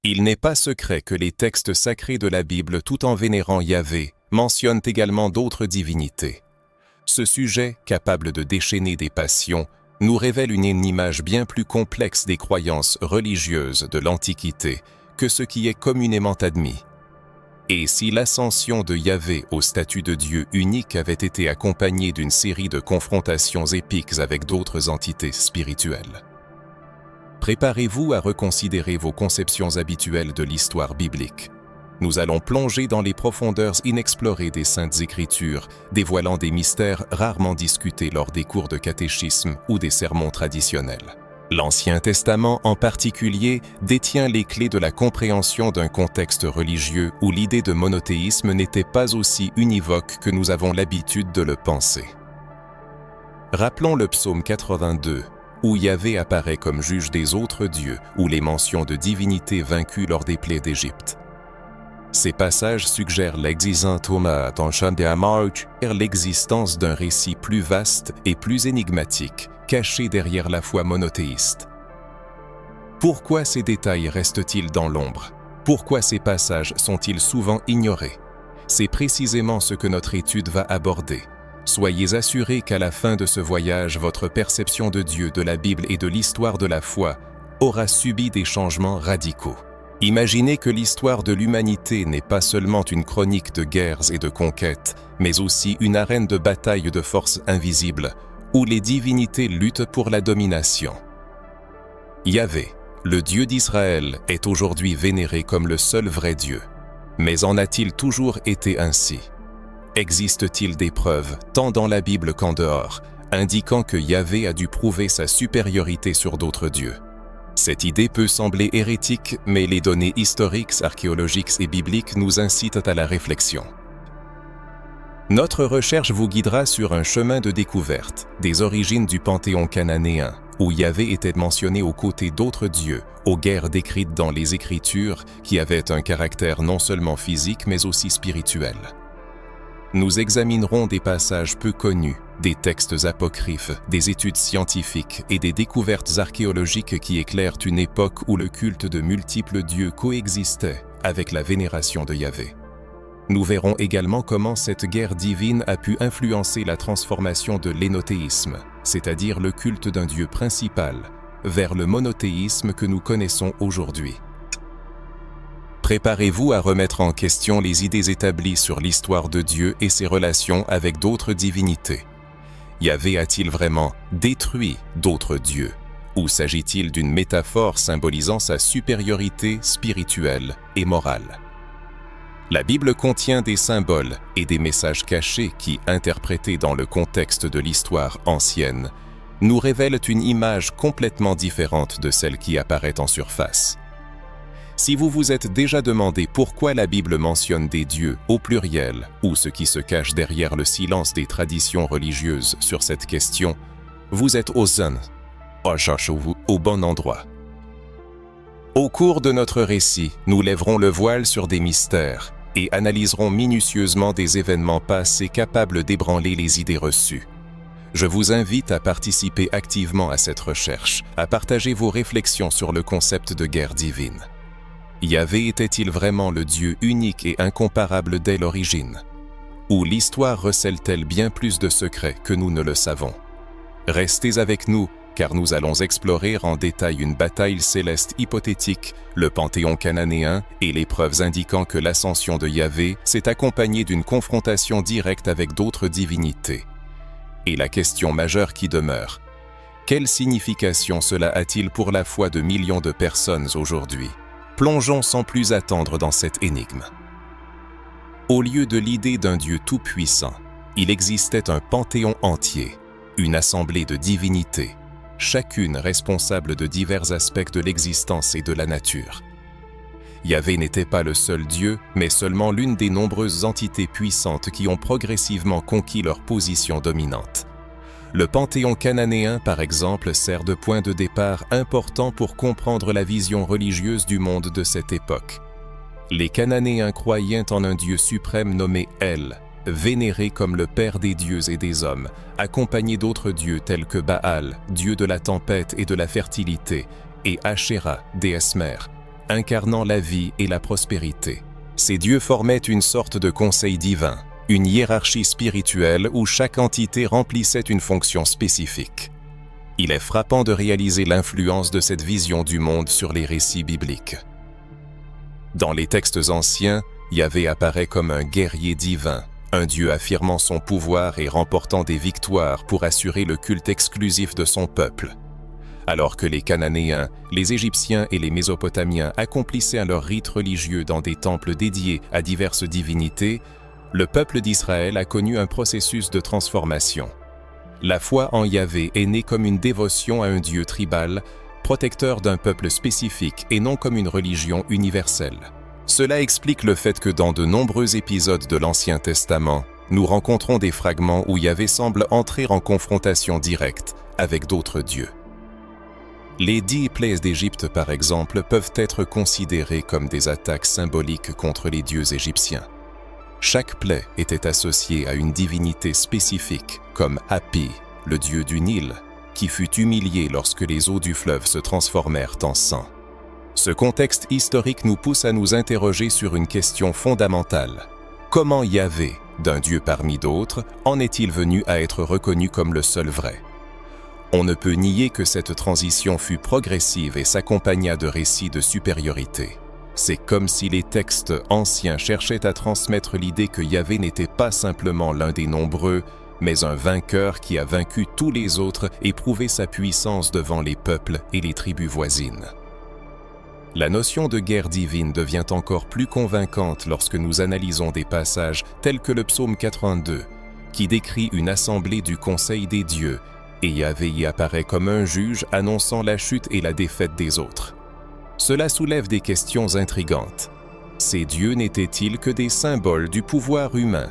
Il n'est pas secret que les textes sacrés de la Bible, tout en vénérant Yahvé, mentionnent également d'autres divinités. Ce sujet, capable de déchaîner des passions, nous révèle une image bien plus complexe des croyances religieuses de l'Antiquité que ce qui est communément admis. Et si l'ascension de Yahvé au statut de Dieu unique avait été accompagnée d'une série de confrontations épiques avec d'autres entités spirituelles? Préparez-vous à reconsidérer vos conceptions habituelles de l'histoire biblique. Nous allons plonger dans les profondeurs inexplorées des Saintes Écritures, dévoilant des mystères rarement discutés lors des cours de catéchisme ou des sermons traditionnels. L'Ancien Testament, en particulier, détient les clés de la compréhension d'un contexte religieux où l'idée de monothéisme n'était pas aussi univoque que nous avons l'habitude de le penser. Rappelons le psaume 82, où Yahvé apparaît comme juge des autres dieux, ou les mentions de divinités vaincues lors des plaies d'Égypte. Ces passages suggèrent l'existence d'un récit plus vaste et plus énigmatique, caché derrière la foi monothéiste. Pourquoi ces détails restent-ils dans l'ombre? Pourquoi ces passages sont-ils souvent ignorés? C'est précisément ce que notre étude va aborder. Soyez assurés qu'à la fin de ce voyage, votre perception de Dieu, de la Bible et de l'histoire de la foi aura subi des changements radicaux. Imaginez que l'histoire de l'humanité n'est pas seulement une chronique de guerres et de conquêtes, mais aussi une arène de bataille de forces invisibles, où les divinités luttent pour la domination. Yahvé, le Dieu d'Israël, est aujourd'hui vénéré comme le seul vrai Dieu. Mais en a-t-il toujours été ainsi? Existe-t-il des preuves, tant dans la Bible qu'en dehors, indiquant que Yahvé a dû prouver sa supériorité sur d'autres dieux? Cette idée peut sembler hérétique, mais les données historiques, archéologiques et bibliques nous incitent à la réflexion. Notre recherche vous guidera sur un chemin de découverte des origines du panthéon cananéen, où Yahvé était mentionné aux côtés d'autres dieux, aux guerres décrites dans les Écritures qui avaient un caractère non seulement physique mais aussi spirituel. Nous examinerons des passages peu connus, des textes apocryphes, des études scientifiques et des découvertes archéologiques qui éclairent une époque où le culte de multiples dieux coexistait avec la vénération de Yahvé. Nous verrons également comment cette guerre divine a pu influencer la transformation de l'énothéisme, c'est-à-dire le culte d'un Dieu principal, vers le monothéisme que nous connaissons aujourd'hui. Préparez-vous à remettre en question les idées établies sur l'histoire de Dieu et ses relations avec d'autres divinités. Yahvé a-t-il vraiment détruit d'autres dieux? Ou s'agit-il d'une métaphore symbolisant sa supériorité spirituelle et morale? La Bible contient des symboles et des messages cachés qui, interprétés dans le contexte de l'histoire ancienne, nous révèlent une image complètement différente de celle qui apparaît en surface. Si vous vous êtes déjà demandé pourquoi la Bible mentionne des dieux au pluriel ou ce qui se cache derrière le silence des traditions religieuses sur cette question, vous êtes au bon endroit. Au cours de notre récit, nous lèverons le voile sur des mystères et analyserons minutieusement des événements passés capables d'ébranler les idées reçues. Je vous invite à participer activement à cette recherche, à partager vos réflexions sur le concept de guerre divine. Yahvé était-il vraiment le Dieu unique et incomparable dès l'origine? Ou l'histoire recèle-t-elle bien plus de secrets que nous ne le savons? Restez avec nous, car nous allons explorer en détail une bataille céleste hypothétique, le panthéon cananéen et les preuves indiquant que l'ascension de Yahvé s'est accompagnée d'une confrontation directe avec d'autres divinités. Et la question majeure qui demeure, quelle signification cela a-t-il pour la foi de millions de personnes aujourd'hui? Plongeons sans plus attendre dans cette énigme. Au lieu de l'idée d'un Dieu tout-puissant, il existait un panthéon entier, une assemblée de divinités, chacune responsable de divers aspects de l'existence et de la nature. Yahvé n'était pas le seul Dieu, mais seulement l'une des nombreuses entités puissantes qui ont progressivement conquis leur position dominante. Le panthéon cananéen, par exemple, sert de point de départ important pour comprendre la vision religieuse du monde de cette époque. Les Cananéens croyaient en un Dieu suprême nommé El, vénéré comme le père des dieux et des hommes, accompagné d'autres dieux tels que Baal, dieu de la tempête et de la fertilité, et Ashéra, déesse mère, incarnant la vie et la prospérité. Ces dieux formaient une sorte de conseil divin, une hiérarchie spirituelle où chaque entité remplissait une fonction spécifique. Il est frappant de réaliser l'influence de cette vision du monde sur les récits bibliques. Dans les textes anciens, Yahvé apparaît comme un guerrier divin, un dieu affirmant son pouvoir et remportant des victoires pour assurer le culte exclusif de son peuple. Alors que les Cananéens, les Égyptiens et les Mésopotamiens accomplissaient leurs rites religieux dans des temples dédiés à diverses divinités, le peuple d'Israël a connu un processus de transformation. La foi en Yahvé est née comme une dévotion à un dieu tribal, protecteur d'un peuple spécifique et non comme une religion universelle. Cela explique le fait que dans de nombreux épisodes de l'Ancien Testament, nous rencontrons des fragments où Yahvé semble entrer en confrontation directe avec d'autres dieux. Les 10 plaies d'Égypte, par exemple, peuvent être considérées comme des attaques symboliques contre les dieux égyptiens. Chaque plaie était associée à une divinité spécifique, comme Hapi, le dieu du Nil, qui fut humilié lorsque les eaux du fleuve se transformèrent en sang. Ce contexte historique nous pousse à nous interroger sur une question fondamentale. Comment Yahvé, d'un dieu parmi d'autres, en est-il venu à être reconnu comme le seul vrai? On ne peut nier que cette transition fut progressive et s'accompagna de récits de supériorité. C'est comme si les textes anciens cherchaient à transmettre l'idée que Yahvé n'était pas simplement l'un des nombreux, mais un vainqueur qui a vaincu tous les autres et prouvé sa puissance devant les peuples et les tribus voisines. La notion de guerre divine devient encore plus convaincante lorsque nous analysons des passages tels que le psaume 82, qui décrit une assemblée du conseil des dieux, et Yahvé y apparaît comme un juge annonçant la chute et la défaite des autres. Cela soulève des questions intrigantes. Ces dieux n'étaient-ils que des symboles du pouvoir humain?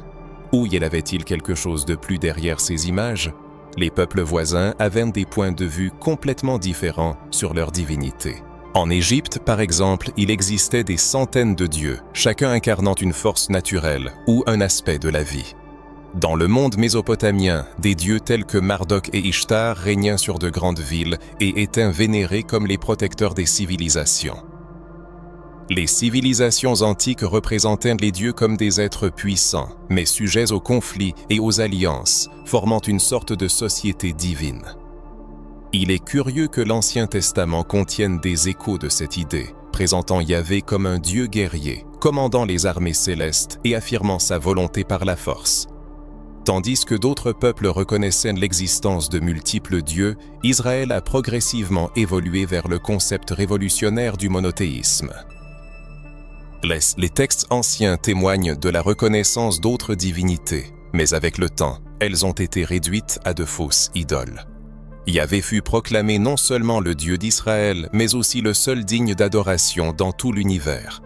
Ou y avait-il quelque chose de plus derrière ces images? Les peuples voisins avaient des points de vue complètement différents sur leur divinité. En Égypte, par exemple, il existait des centaines de dieux, chacun incarnant une force naturelle ou un aspect de la vie. Dans le monde mésopotamien, des dieux tels que Marduk et Ishtar régnaient sur de grandes villes et étaient vénérés comme les protecteurs des civilisations. Les civilisations antiques représentaient les dieux comme des êtres puissants, mais sujets aux conflits et aux alliances, formant une sorte de société divine. Il est curieux que l'Ancien Testament contienne des échos de cette idée, présentant Yahvé comme un dieu guerrier, commandant les armées célestes et affirmant sa volonté par la force. Tandis que d'autres peuples reconnaissaient l'existence de multiples dieux, Israël a progressivement évolué vers le concept révolutionnaire du monothéisme. Les textes anciens témoignent de la reconnaissance d'autres divinités, mais avec le temps, elles ont été réduites à de fausses idoles. Yahvé fut proclamé non seulement le Dieu d'Israël, mais aussi le seul digne d'adoration dans tout l'univers.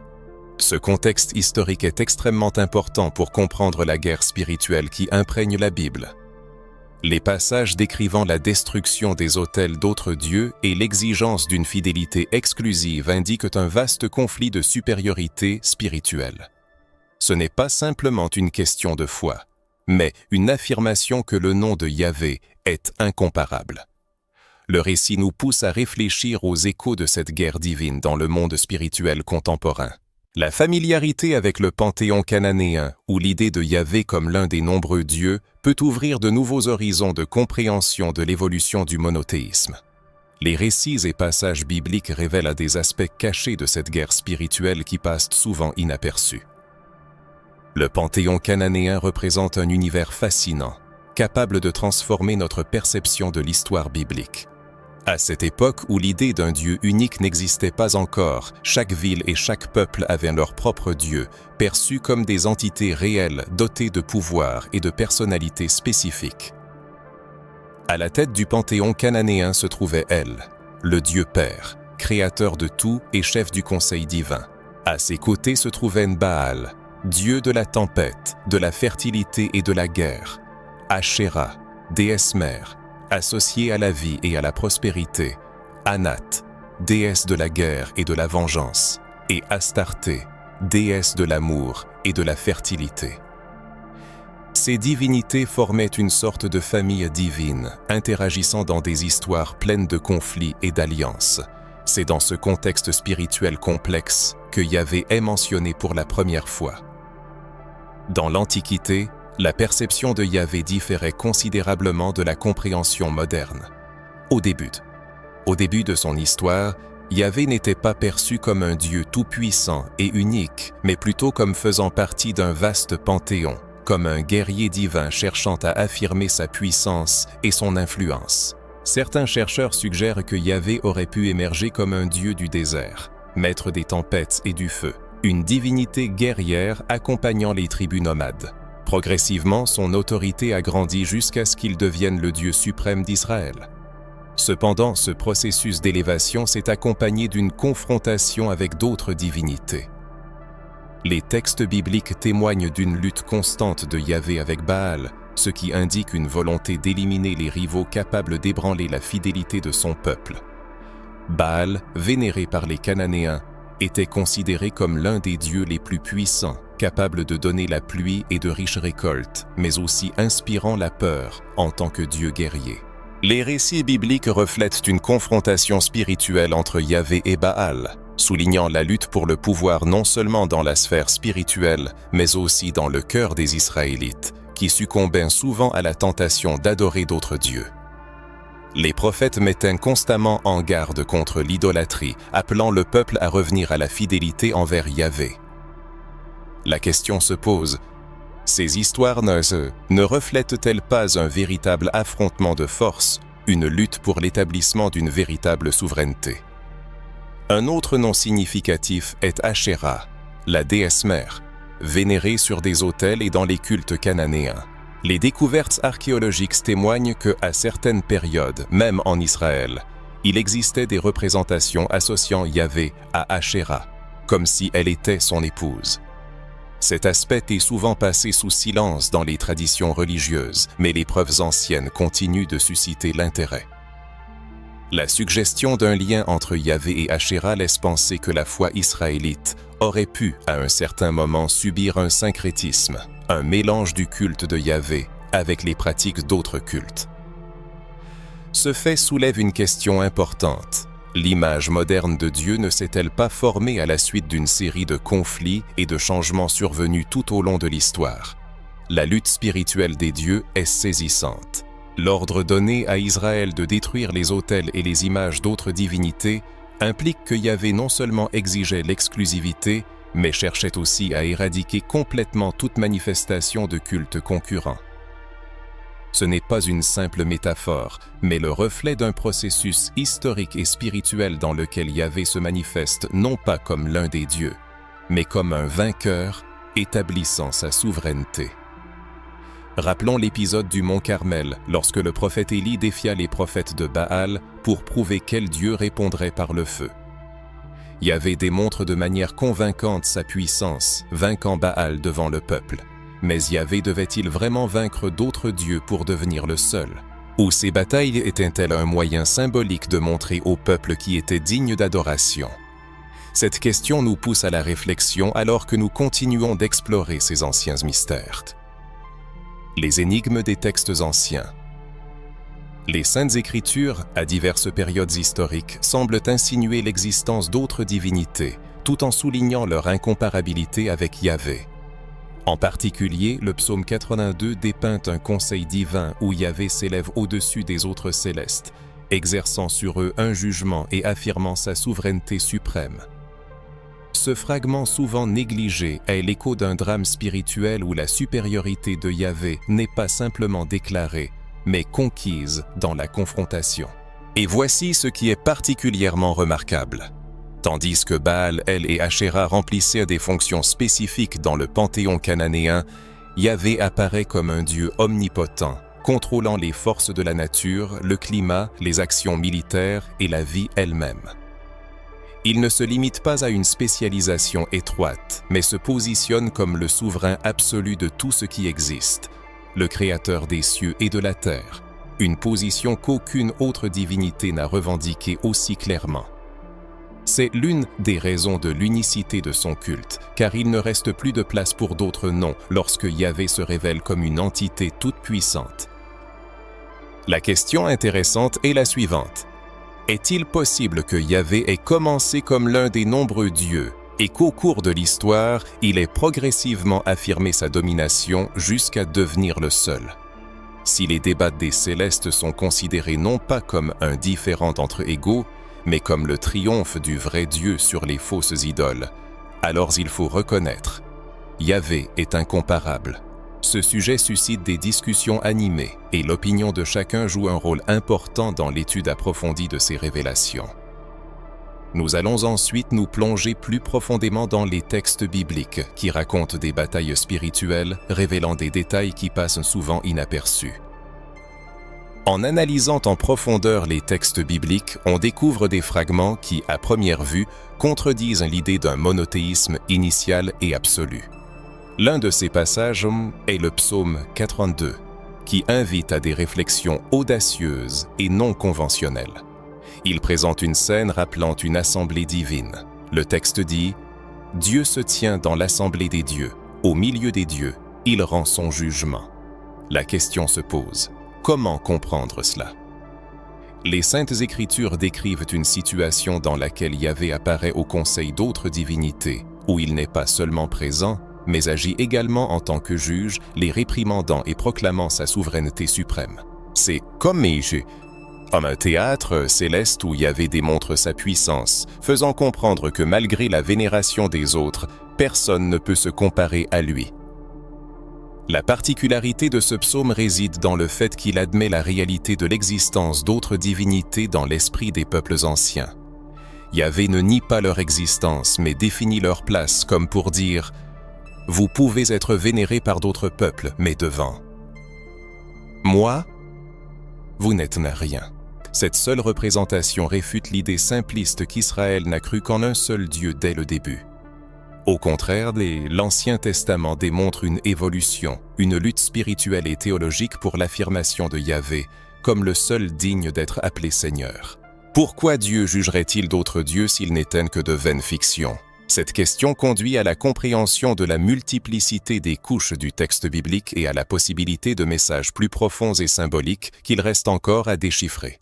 Ce contexte historique est extrêmement important pour comprendre la guerre spirituelle qui imprègne la Bible. Les passages décrivant la destruction des autels d'autres dieux et l'exigence d'une fidélité exclusive indiquent un vaste conflit de supériorité spirituelle. Ce n'est pas simplement une question de foi, mais une affirmation que le nom de Yahvé est incomparable. Le récit nous pousse à réfléchir aux échos de cette guerre divine dans le monde spirituel contemporain. La familiarité avec le panthéon cananéen, ou l'idée de Yahvé comme l'un des nombreux dieux, peut ouvrir de nouveaux horizons de compréhension de l'évolution du monothéisme. Les récits et passages bibliques révèlent à des aspects cachés de cette guerre spirituelle qui passent souvent inaperçus. Le panthéon cananéen représente un univers fascinant, capable de transformer notre perception de l'histoire biblique. À cette époque où l'idée d'un Dieu unique n'existait pas encore, chaque ville et chaque peuple avaient leur propre Dieu, perçus comme des entités réelles dotées de pouvoir et de personnalités spécifiques. À la tête du panthéon cananéen se trouvait El, le Dieu Père, créateur de tout et chef du conseil divin. À ses côtés se trouvait Baal, Dieu de la tempête, de la fertilité et de la guerre. Ashéra, déesse mère, associée à la vie et à la prospérité, Anat, déesse de la guerre et de la vengeance, et Astarté, déesse de l'amour et de la fertilité. Ces divinités formaient une sorte de famille divine, interagissant dans des histoires pleines de conflits et d'alliances, C'est dans ce contexte spirituel complexe que Yahvé est mentionné pour la première fois. Dans l'Antiquité, la perception de Yahvé différait considérablement de la compréhension moderne. Au début de son histoire, Yahvé n'était pas perçu comme un Dieu tout-puissant et unique, mais plutôt comme faisant partie d'un vaste panthéon, comme un guerrier divin cherchant à affirmer sa puissance et son influence. Certains chercheurs suggèrent que Yahvé aurait pu émerger comme un dieu du désert, maître des tempêtes et du feu, une divinité guerrière accompagnant les tribus nomades. Progressivement, son autorité a grandi jusqu'à ce qu'il devienne le Dieu suprême d'Israël. Cependant, ce processus d'élévation s'est accompagné d'une confrontation avec d'autres divinités. Les textes bibliques témoignent d'une lutte constante de Yahvé avec Baal, ce qui indique une volonté d'éliminer les rivaux capables d'ébranler la fidélité de son peuple. Baal, vénéré par les Cananéens, était considéré comme l'un des dieux les plus puissants, capable de donner la pluie et de riches récoltes, mais aussi inspirant la peur en tant que dieu guerrier. Les récits bibliques reflètent une confrontation spirituelle entre Yahvé et Baal, soulignant la lutte pour le pouvoir non seulement dans la sphère spirituelle, mais aussi dans le cœur des Israélites, qui succombaient souvent à la tentation d'adorer d'autres dieux. Les prophètes mettaient constamment en garde contre l'idolâtrie, appelant le peuple à revenir à la fidélité envers Yahvé. La question se pose, ces histoires ne reflètent-elles pas un véritable affrontement de forces, une lutte pour l'établissement d'une véritable souveraineté? Un autre nom significatif est Ashéra, la déesse mère, vénérée sur des autels et dans les cultes cananéens. Les découvertes archéologiques témoignent qu'à certaines périodes, même en Israël, il existait des représentations associant Yahvé à Ashéra, comme si elle était son épouse. Cet aspect est souvent passé sous silence dans les traditions religieuses, mais les preuves anciennes continuent de susciter l'intérêt. La suggestion d'un lien entre Yahvé et Ashéra laisse penser que la foi israélite aurait pu, à un certain moment, subir un syncrétisme, un mélange du culte de Yahvé avec les pratiques d'autres cultes. Ce fait soulève une question importante. L'image moderne de Dieu ne s'est-elle pas formée à la suite d'une série de conflits et de changements survenus tout au long de l'histoire? La lutte spirituelle des dieux est saisissante. L'ordre donné à Israël de détruire les autels et les images d'autres divinités implique que Yahvé non seulement exigeait l'exclusivité, mais cherchait aussi à éradiquer complètement toute manifestation de culte concurrent. Ce n'est pas une simple métaphore, mais le reflet d'un processus historique et spirituel dans lequel Yahvé se manifeste non pas comme l'un des dieux, mais comme un vainqueur établissant sa souveraineté. Rappelons l'épisode du mont Carmel, lorsque le prophète Élie défia les prophètes de Baal pour prouver quel Dieu répondrait par le feu. Yahvé démontre de manière convaincante sa puissance, vainquant Baal devant le peuple. Mais Yahvé devait-il vraiment vaincre d'autres dieux pour devenir le seul? Ou ces batailles étaient-elles un moyen symbolique de montrer au peuple qui était digne d'adoration? Cette question nous pousse à la réflexion alors que nous continuons d'explorer ces anciens mystères. Les énigmes des textes anciens. Les Saintes Écritures, à diverses périodes historiques, semblent insinuer l'existence d'autres divinités, tout en soulignant leur incomparabilité avec Yahvé. En particulier, le psaume 82 dépeint un conseil divin où Yahvé s'élève au-dessus des autres célestes, exerçant sur eux un jugement et affirmant sa souveraineté suprême. Ce fragment souvent négligé est l'écho d'un drame spirituel où la supériorité de Yahvé n'est pas simplement déclarée, mais conquise dans la confrontation. Et voici ce qui est particulièrement remarquable. Tandis que Baal, El et Ashéra remplissaient des fonctions spécifiques dans le panthéon cananéen, Yahvé apparaît comme un Dieu omnipotent, contrôlant les forces de la nature, le climat, les actions militaires et la vie elle-même. Il ne se limite pas à une spécialisation étroite, mais se positionne comme le souverain absolu de tout ce qui existe, le créateur des cieux et de la terre, une position qu'aucune autre divinité n'a revendiquée aussi clairement. C'est l'une des raisons de l'unicité de son culte, car il ne reste plus de place pour d'autres noms lorsque Yahvé se révèle comme une entité toute puissante. La question intéressante est la suivante. Est-il possible que Yahvé ait commencé comme l'un des nombreux dieux et qu'au cours de l'histoire, il ait progressivement affirmé sa domination jusqu'à devenir le seul? Si les débats des célestes sont considérés non pas comme un différend entre égaux, mais comme le triomphe du vrai Dieu sur les fausses idoles, alors il faut reconnaître, Yahvé est incomparable. Ce sujet suscite des discussions animées et l'opinion de chacun joue un rôle important dans l'étude approfondie de ces révélations. Nous allons ensuite nous plonger plus profondément dans les textes bibliques qui racontent des batailles spirituelles, révélant des détails qui passent souvent inaperçus. En analysant en profondeur les textes bibliques, on découvre des fragments qui, à première vue, contredisent l'idée d'un monothéisme initial et absolu. L'un de ces passages est le psaume 82, qui invite à des réflexions audacieuses et non conventionnelles. Il présente une scène rappelant une assemblée divine. Le texte dit « Dieu se tient dans l'assemblée des dieux, au milieu des dieux, il rend son jugement. » La question se pose, comment comprendre cela? Les Saintes Écritures décrivent une situation dans laquelle Yahvé apparaît au conseil d'autres divinités, où il n'est pas seulement présent, mais agit également en tant que juge, les réprimandant et proclamant sa souveraineté suprême. C'est comme un théâtre céleste où Yahvé démontre sa puissance, faisant comprendre que malgré la vénération des autres, personne ne peut se comparer à lui. La particularité de ce psaume réside dans le fait qu'il admet la réalité de l'existence d'autres divinités dans l'esprit des peuples anciens. Yahvé ne nie pas leur existence, mais définit leur place comme pour dire « Vous pouvez être vénérés par d'autres peuples, mais devant moi, vous n'êtes rien. » Cette seule représentation réfute l'idée simpliste qu'Israël n'a cru qu'en un seul Dieu dès le début. Au contraire, l'Ancien Testament démontre une évolution, une lutte spirituelle et théologique pour l'affirmation de Yahvé, comme le seul digne d'être appelé Seigneur. Pourquoi Dieu jugerait-il d'autres dieux s'ils n'étaient que de vaines fictions? Cette question conduit à la compréhension de la multiplicité des couches du texte biblique et à la possibilité de messages plus profonds et symboliques qu'il reste encore à déchiffrer.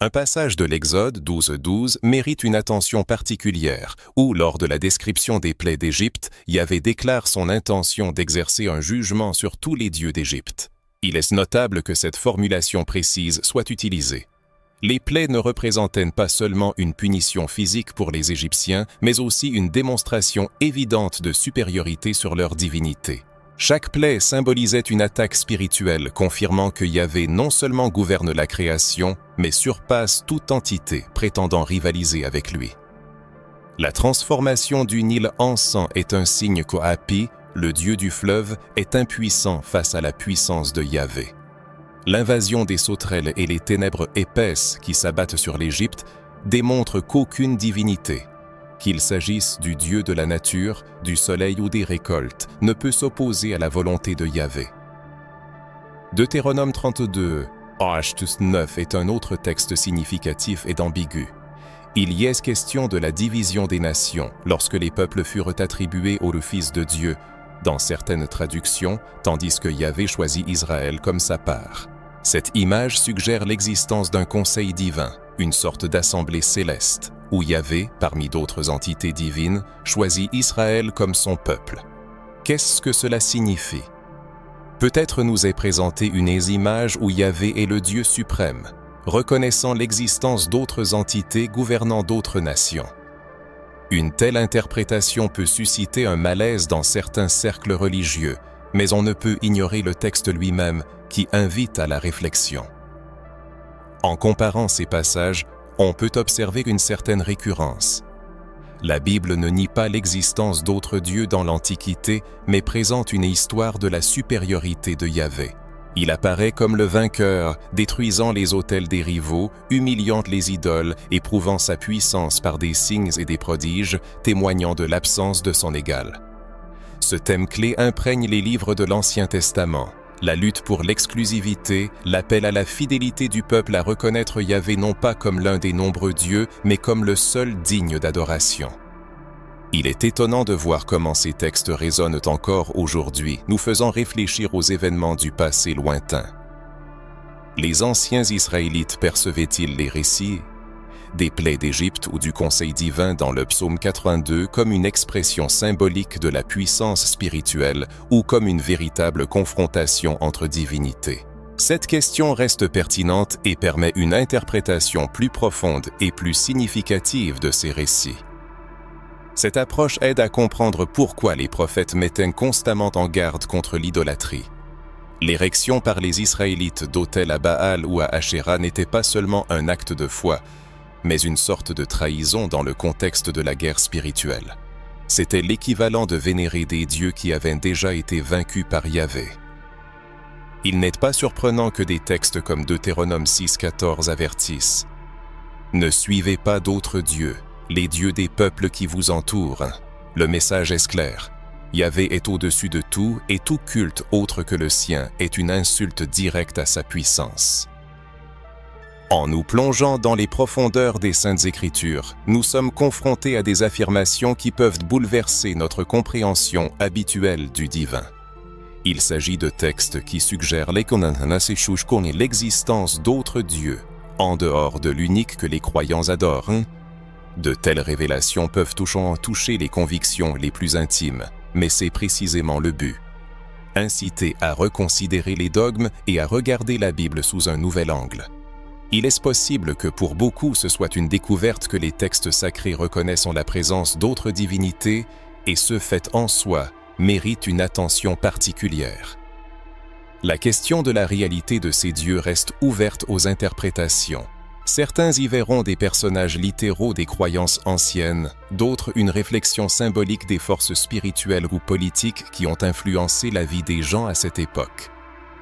Un passage de l'Exode 12:12 mérite une attention particulière, où, lors de la description des plaies d'Égypte, Yahvé déclare son intention d'exercer un jugement sur tous les dieux d'Égypte. Il est notable que cette formulation précise soit utilisée. Les plaies ne représentaient pas seulement une punition physique pour les Égyptiens, mais aussi une démonstration évidente de supériorité sur leur divinité. Chaque plaie symbolisait une attaque spirituelle, confirmant que Yahvé non seulement gouverne la création, mais surpasse toute entité prétendant rivaliser avec lui. La transformation du Nil en sang est un signe qu'Hapi, le dieu du fleuve, est impuissant face à la puissance de Yahvé. L'invasion des sauterelles et les ténèbres épaisses qui s'abattent sur l'Égypte démontrent qu'aucune divinité, qu'il s'agisse du Dieu de la nature, du soleil ou des récoltes, ne peut s'opposer à la volonté de Yahvé. Deutéronome 32, 9 est un autre texte significatif et ambigu. Il y est question de la division des nations lorsque les peuples furent attribués au Fils de Dieu, dans certaines traductions, tandis que Yahvé choisit Israël comme sa part. Cette image suggère l'existence d'un conseil divin, une sorte d'assemblée céleste, où Yahvé, parmi d'autres entités divines, choisit Israël comme son peuple. Qu'est-ce que cela signifie? Peut-être nous est présentée une image où Yahvé est le Dieu suprême, reconnaissant l'existence d'autres entités gouvernant d'autres nations. Une telle interprétation peut susciter un malaise dans certains cercles religieux, mais on ne peut ignorer le texte lui-même qui invite à la réflexion. En comparant ces passages, on peut observer une certaine récurrence. La Bible ne nie pas l'existence d'autres dieux dans l'Antiquité, mais présente une histoire de la supériorité de Yahvé. Il apparaît comme le vainqueur, détruisant les autels des rivaux, humiliant les idoles et prouvant sa puissance par des signes et des prodiges, témoignant de l'absence de son égal. Ce thème clé imprègne les livres de l'Ancien Testament. La lutte pour l'exclusivité, l'appel à la fidélité du peuple à reconnaître Yahvé non pas comme l'un des nombreux dieux, mais comme le seul digne d'adoration. Il est étonnant de voir comment ces textes résonnent encore aujourd'hui, nous faisant réfléchir aux événements du passé lointain. Les anciens Israélites percevaient-ils les récits des plaies d'Égypte ou du conseil divin dans le psaume 82 comme une expression symbolique de la puissance spirituelle ou comme une véritable confrontation entre divinités? Cette question reste pertinente et permet une interprétation plus profonde et plus significative de ces récits. Cette approche aide à comprendre pourquoi les prophètes mettaient constamment en garde contre l'idolâtrie. L'érection par les Israélites d'autels à Baal ou à Ashéra n'était pas seulement un acte de foi, mais une sorte de trahison dans le contexte de la guerre spirituelle. C'était l'équivalent de vénérer des dieux qui avaient déjà été vaincus par Yahvé. Il n'est pas surprenant que des textes comme Deutéronome 6,14 avertissent « Ne suivez pas d'autres dieux, les dieux des peuples qui vous entourent. » Le message est clair. Yahvé est au-dessus de tout et tout culte autre que le sien est une insulte directe à sa puissance. En nous plongeant dans les profondeurs des Saintes Écritures, nous sommes confrontés à des affirmations qui peuvent bouleverser notre compréhension habituelle du divin. Il s'agit de textes qui suggèrent l'existence d'autres dieux, en dehors de l'unique que les croyants adorent. De telles révélations peuvent toucher les convictions les plus intimes, mais c'est précisément le but. Inciter à reconsidérer les dogmes et à regarder la Bible sous un nouvel angle. Il est possible que pour beaucoup ce soit une découverte que les textes sacrés reconnaissent en la présence d'autres divinités et ce fait en soi mérite une attention particulière. La question de la réalité de ces dieux reste ouverte aux interprétations. Certains y verront des personnages littéraux des croyances anciennes, d'autres une réflexion symbolique des forces spirituelles ou politiques qui ont influencé la vie des gens à cette époque.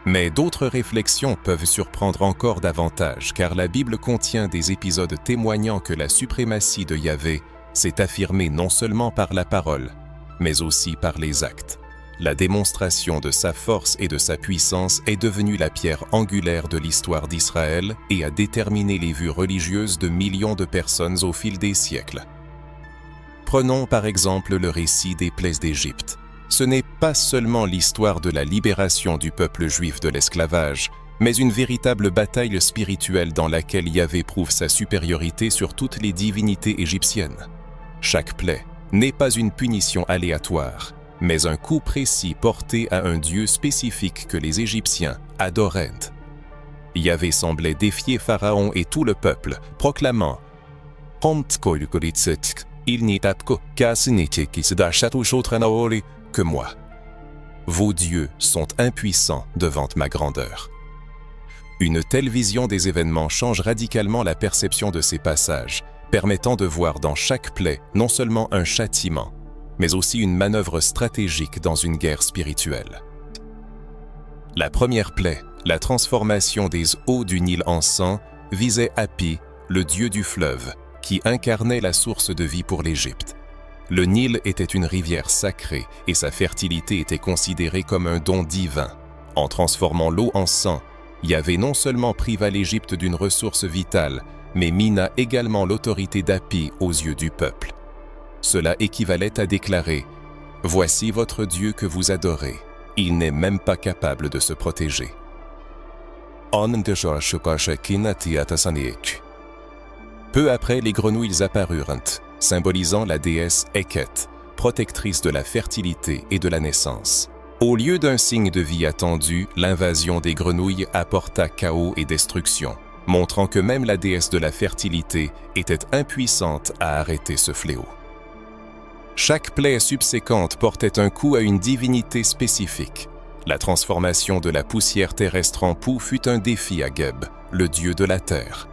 Mais d'autres réflexions peuvent surprendre encore davantage, car la Bible contient des épisodes témoignant que la suprématie de Yahvé s'est affirmée non seulement par la parole, mais aussi par les actes. La démonstration de sa force et de sa puissance est devenue la pierre angulaire de l'histoire d'Israël et a déterminé les vues religieuses de millions de personnes au fil des siècles. Prenons par exemple le récit des plaies d'Égypte. Ce n'est pas seulement l'histoire de la libération du peuple juif de l'esclavage, mais une véritable bataille spirituelle dans laquelle Yahvé prouve sa supériorité sur toutes les divinités égyptiennes. Chaque plaie n'est pas une punition aléatoire, mais un coup précis porté à un dieu spécifique que les Égyptiens adoraient. Yahvé semblait défier Pharaon et tout le peuple, proclamant « Il n'y a que moi. Vos dieux sont impuissants devant ma grandeur. » Une telle vision des événements change radicalement la perception de ces passages, permettant de voir dans chaque plaie non seulement un châtiment, mais aussi une manœuvre stratégique dans une guerre spirituelle. La première plaie, la transformation des eaux du Nil en sang, visait Hapi, le dieu du fleuve, qui incarnait la source de vie pour l'Égypte. Le Nil était une rivière sacrée et sa fertilité était considérée comme un don divin. En transformant l'eau en sang, Yahvé non seulement priva l'Égypte d'une ressource vitale, mais mina également l'autorité d'Hapi aux yeux du peuple. Cela équivalait à déclarer « Voici votre Dieu que vous adorez, il n'est même pas capable de se protéger. » Peu après, les grenouilles apparurent, symbolisant la déesse Eket, protectrice de la fertilité et de la naissance. Au lieu d'un signe de vie attendu, l'invasion des grenouilles apporta chaos et destruction, montrant que même la déesse de la fertilité était impuissante à arrêter ce fléau. Chaque plaie subséquente portait un coup à une divinité spécifique. La transformation de la poussière terrestre en poux fut un défi à Geb, le dieu de la terre.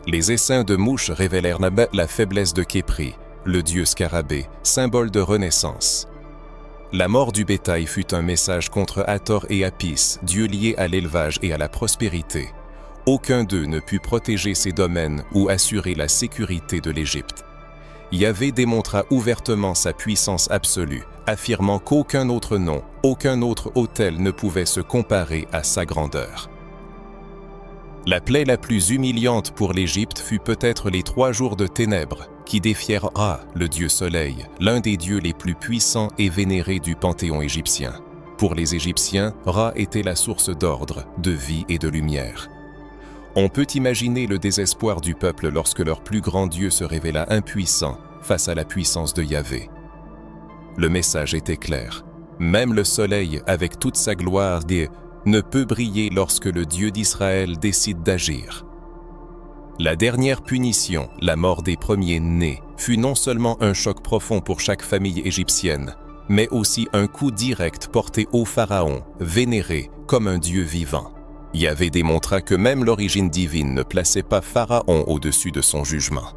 Les essaims de mouches révélèrent la faiblesse de Képri, le dieu scarabée, symbole de renaissance. La mort du bétail fut un message contre Hathor et Apis, dieux liés à l'élevage et à la prospérité. Aucun d'eux ne put protéger ces domaines ou assurer la sécurité de l'Égypte. Yahvé démontra ouvertement sa puissance absolue, affirmant qu'aucun autre nom, aucun autre autel ne pouvait se comparer à sa grandeur. La plaie la plus humiliante pour l'Égypte fut peut-être les 3 jours de ténèbres qui défièrent Ra, le dieu soleil, l'un des dieux les plus puissants et vénérés du panthéon égyptien. Pour les Égyptiens, Ra était la source d'ordre, de vie et de lumière. On peut imaginer le désespoir du peuple lorsque leur plus grand Dieu se révéla impuissant face à la puissance de Yahvé. Le message était clair. Même le soleil, avec toute sa gloire, ne peut briller lorsque le Dieu d'Israël décide d'agir. La dernière punition, la mort des premiers-nés, fut non seulement un choc profond pour chaque famille égyptienne, mais aussi un coup direct porté au Pharaon, vénéré comme un Dieu vivant. Yahvé démontra que même l'origine divine ne plaçait pas Pharaon au-dessus de son jugement.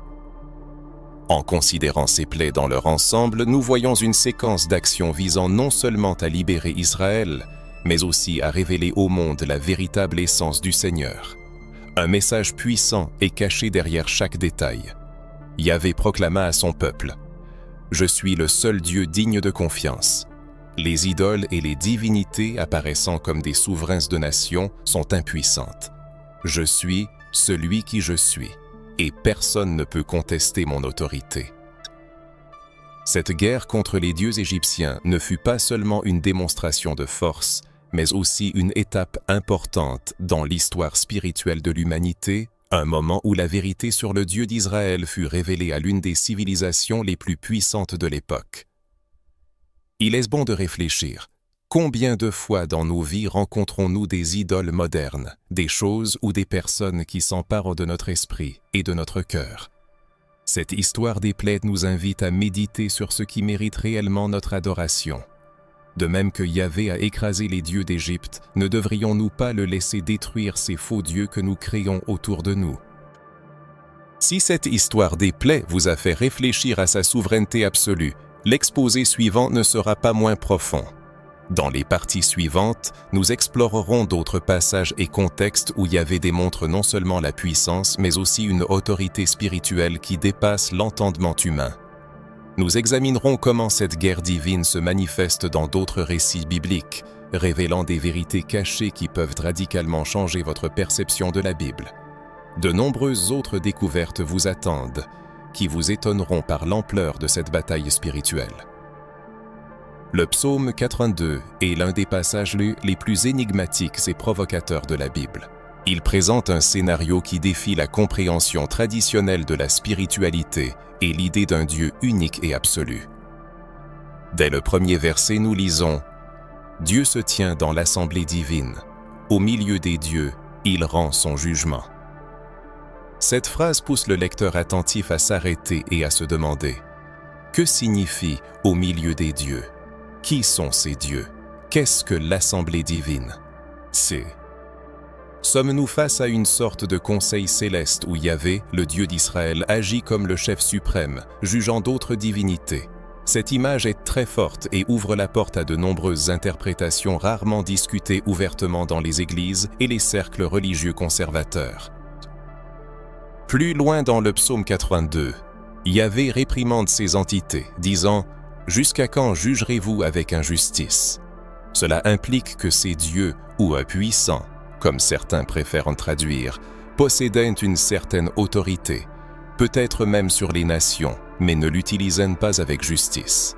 En considérant ces plaies dans leur ensemble, nous voyons une séquence d'actions visant non seulement à libérer Israël, mais aussi à révéler au monde la véritable essence du Seigneur. Un message puissant est caché derrière chaque détail. Yahvé proclama à son peuple « Je suis le seul Dieu digne de confiance. Les idoles et les divinités apparaissant comme des souverains de nations sont impuissantes. Je suis celui qui je suis, et personne ne peut contester mon autorité. » Cette guerre contre les dieux égyptiens ne fut pas seulement une démonstration de force, mais aussi une étape importante dans l'histoire spirituelle de l'humanité, un moment où la vérité sur le Dieu d'Israël fut révélée à l'une des civilisations les plus puissantes de l'époque. Il est bon de réfléchir. Combien de fois dans nos vies rencontrons-nous des idoles modernes, des choses ou des personnes qui s'emparent de notre esprit et de notre cœur? Cette histoire des plaies nous invite à méditer sur ce qui mérite réellement notre adoration. De même que Yahvé a écrasé les dieux d'Égypte, ne devrions-nous pas le laisser détruire ces faux dieux que nous créons autour de nous? Si cette histoire des plaies vous a fait réfléchir à sa souveraineté absolue, l'exposé suivant ne sera pas moins profond. Dans les parties suivantes, nous explorerons d'autres passages et contextes où Yahvé démontre non seulement la puissance, mais aussi une autorité spirituelle qui dépasse l'entendement humain. Nous examinerons comment cette guerre divine se manifeste dans d'autres récits bibliques, révélant des vérités cachées qui peuvent radicalement changer votre perception de la Bible. De nombreuses autres découvertes vous attendent, qui vous étonneront par l'ampleur de cette bataille spirituelle. Le psaume 82 est l'un des passages les plus énigmatiques et provocateurs de la Bible. Il présente un scénario qui défie la compréhension traditionnelle de la spiritualité et l'idée d'un Dieu unique et absolu. Dès le premier verset, nous lisons « Dieu se tient dans l'assemblée divine. Au milieu des dieux, il rend son jugement. » Cette phrase pousse le lecteur attentif à s'arrêter et à se demander « Que signifie « au milieu des dieux » ? Qui sont ces dieux? Qu'est-ce que l'assemblée divine? Sommes-nous face à une sorte de conseil céleste où Yahvé, le Dieu d'Israël, agit comme le chef suprême, jugeant d'autres divinités? Cette image est très forte et ouvre la porte à de nombreuses interprétations rarement discutées ouvertement dans les églises et les cercles religieux conservateurs. Plus loin dans le psaume 82, Yahvé réprimande ces entités, disant « Jusqu'à quand jugerez-vous avec injustice ?» Cela implique que ces dieux ou puissants, comme certains préfèrent en traduire, possédaient une certaine autorité, peut-être même sur les nations, mais ne l'utilisaient pas avec justice.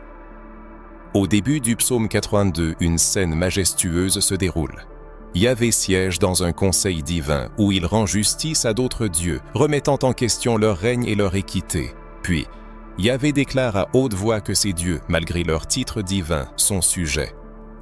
Au début du psaume 82, une scène majestueuse se déroule. Yahvé siège dans un conseil divin où il rend justice à d'autres dieux, remettant en question leur règne et leur équité. Puis, Yahvé déclare à haute voix que ces dieux, malgré leur titre divin, sont sujets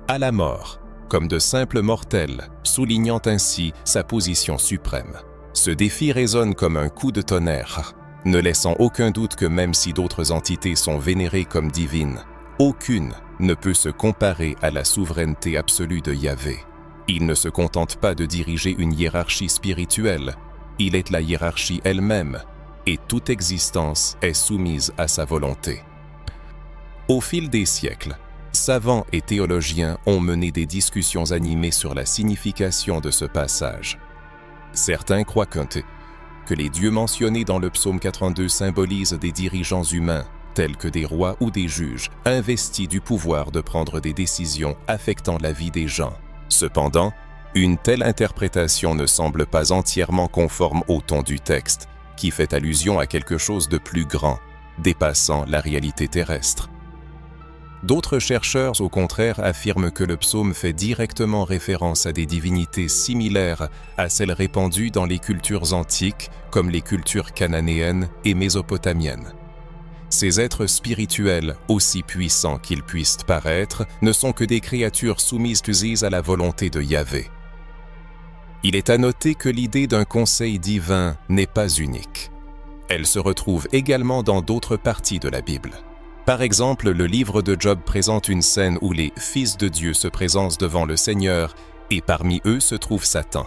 à la mort, comme de simples mortels, soulignant ainsi sa position suprême. Ce défi résonne comme un coup de tonnerre, ne laissant aucun doute que même si d'autres entités sont vénérées comme divines, aucune ne peut se comparer à la souveraineté absolue de Yahvé. Il ne se contente pas de diriger une hiérarchie spirituelle, il est la hiérarchie elle-même, et toute existence est soumise à sa volonté. Au fil des siècles, savants et théologiens ont mené des discussions animées sur la signification de ce passage. Certains croient que les dieux mentionnés dans le psaume 82 symbolisent des dirigeants humains, tels que des rois ou des juges, investis du pouvoir de prendre des décisions affectant la vie des gens. Cependant, une telle interprétation ne semble pas entièrement conforme au ton du texte, qui fait allusion à quelque chose de plus grand, dépassant la réalité terrestre. D'autres chercheurs, au contraire, affirment que le psaume fait directement référence à des divinités similaires à celles répandues dans les cultures antiques, comme les cultures cananéennes et mésopotamiennes. Ces êtres spirituels, aussi puissants qu'ils puissent paraître, ne sont que des créatures soumises à la volonté de Yahvé. Il est à noter que l'idée d'un conseil divin n'est pas unique. Elle se retrouve également dans d'autres parties de la Bible. Par exemple, le livre de Job présente une scène où les fils de Dieu se présentent devant le Seigneur et parmi eux se trouve Satan.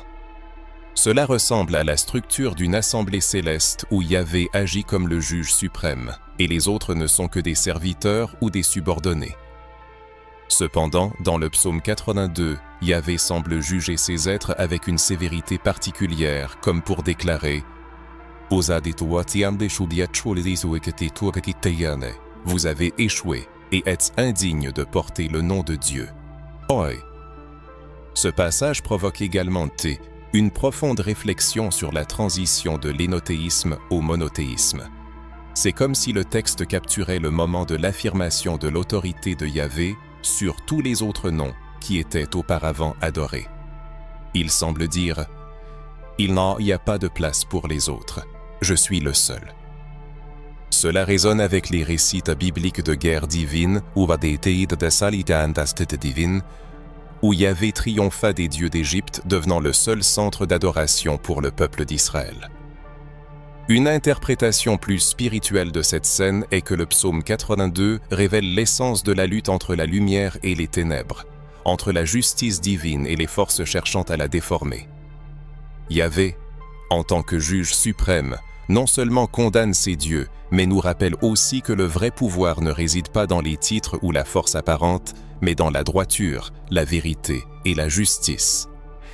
Cela ressemble à la structure d'une assemblée céleste où Yahvé agit comme le juge suprême et les autres ne sont que des serviteurs ou des subordonnés. Cependant, dans le psaume 82, Yahvé semble juger ces êtres avec une sévérité particulière, comme pour déclarer « Vous avez échoué et êtes indignes de porter le nom de Dieu. » Ce passage provoque également une profonde réflexion sur la transition de l'énothéisme au monothéisme. C'est comme si le texte capturait le moment de l'affirmation de l'autorité de Yahvé sur tous les autres noms qui étaient auparavant adorés. Il semble dire « Il n'y a pas de place pour les autres, je suis le seul ». Cela résonne avec les récits bibliques de guerre divine où Yahvé triompha des dieux d'Égypte, devenant le seul centre d'adoration pour le peuple d'Israël. Une interprétation plus spirituelle de cette scène est que le psaume 82 révèle l'essence de la lutte entre la lumière et les ténèbres, entre la justice divine et les forces cherchant à la déformer. Yahvé, en tant que juge suprême, non seulement condamne ces dieux, mais nous rappelle aussi que le vrai pouvoir ne réside pas dans les titres ou la force apparente, mais dans la droiture, la vérité et la justice.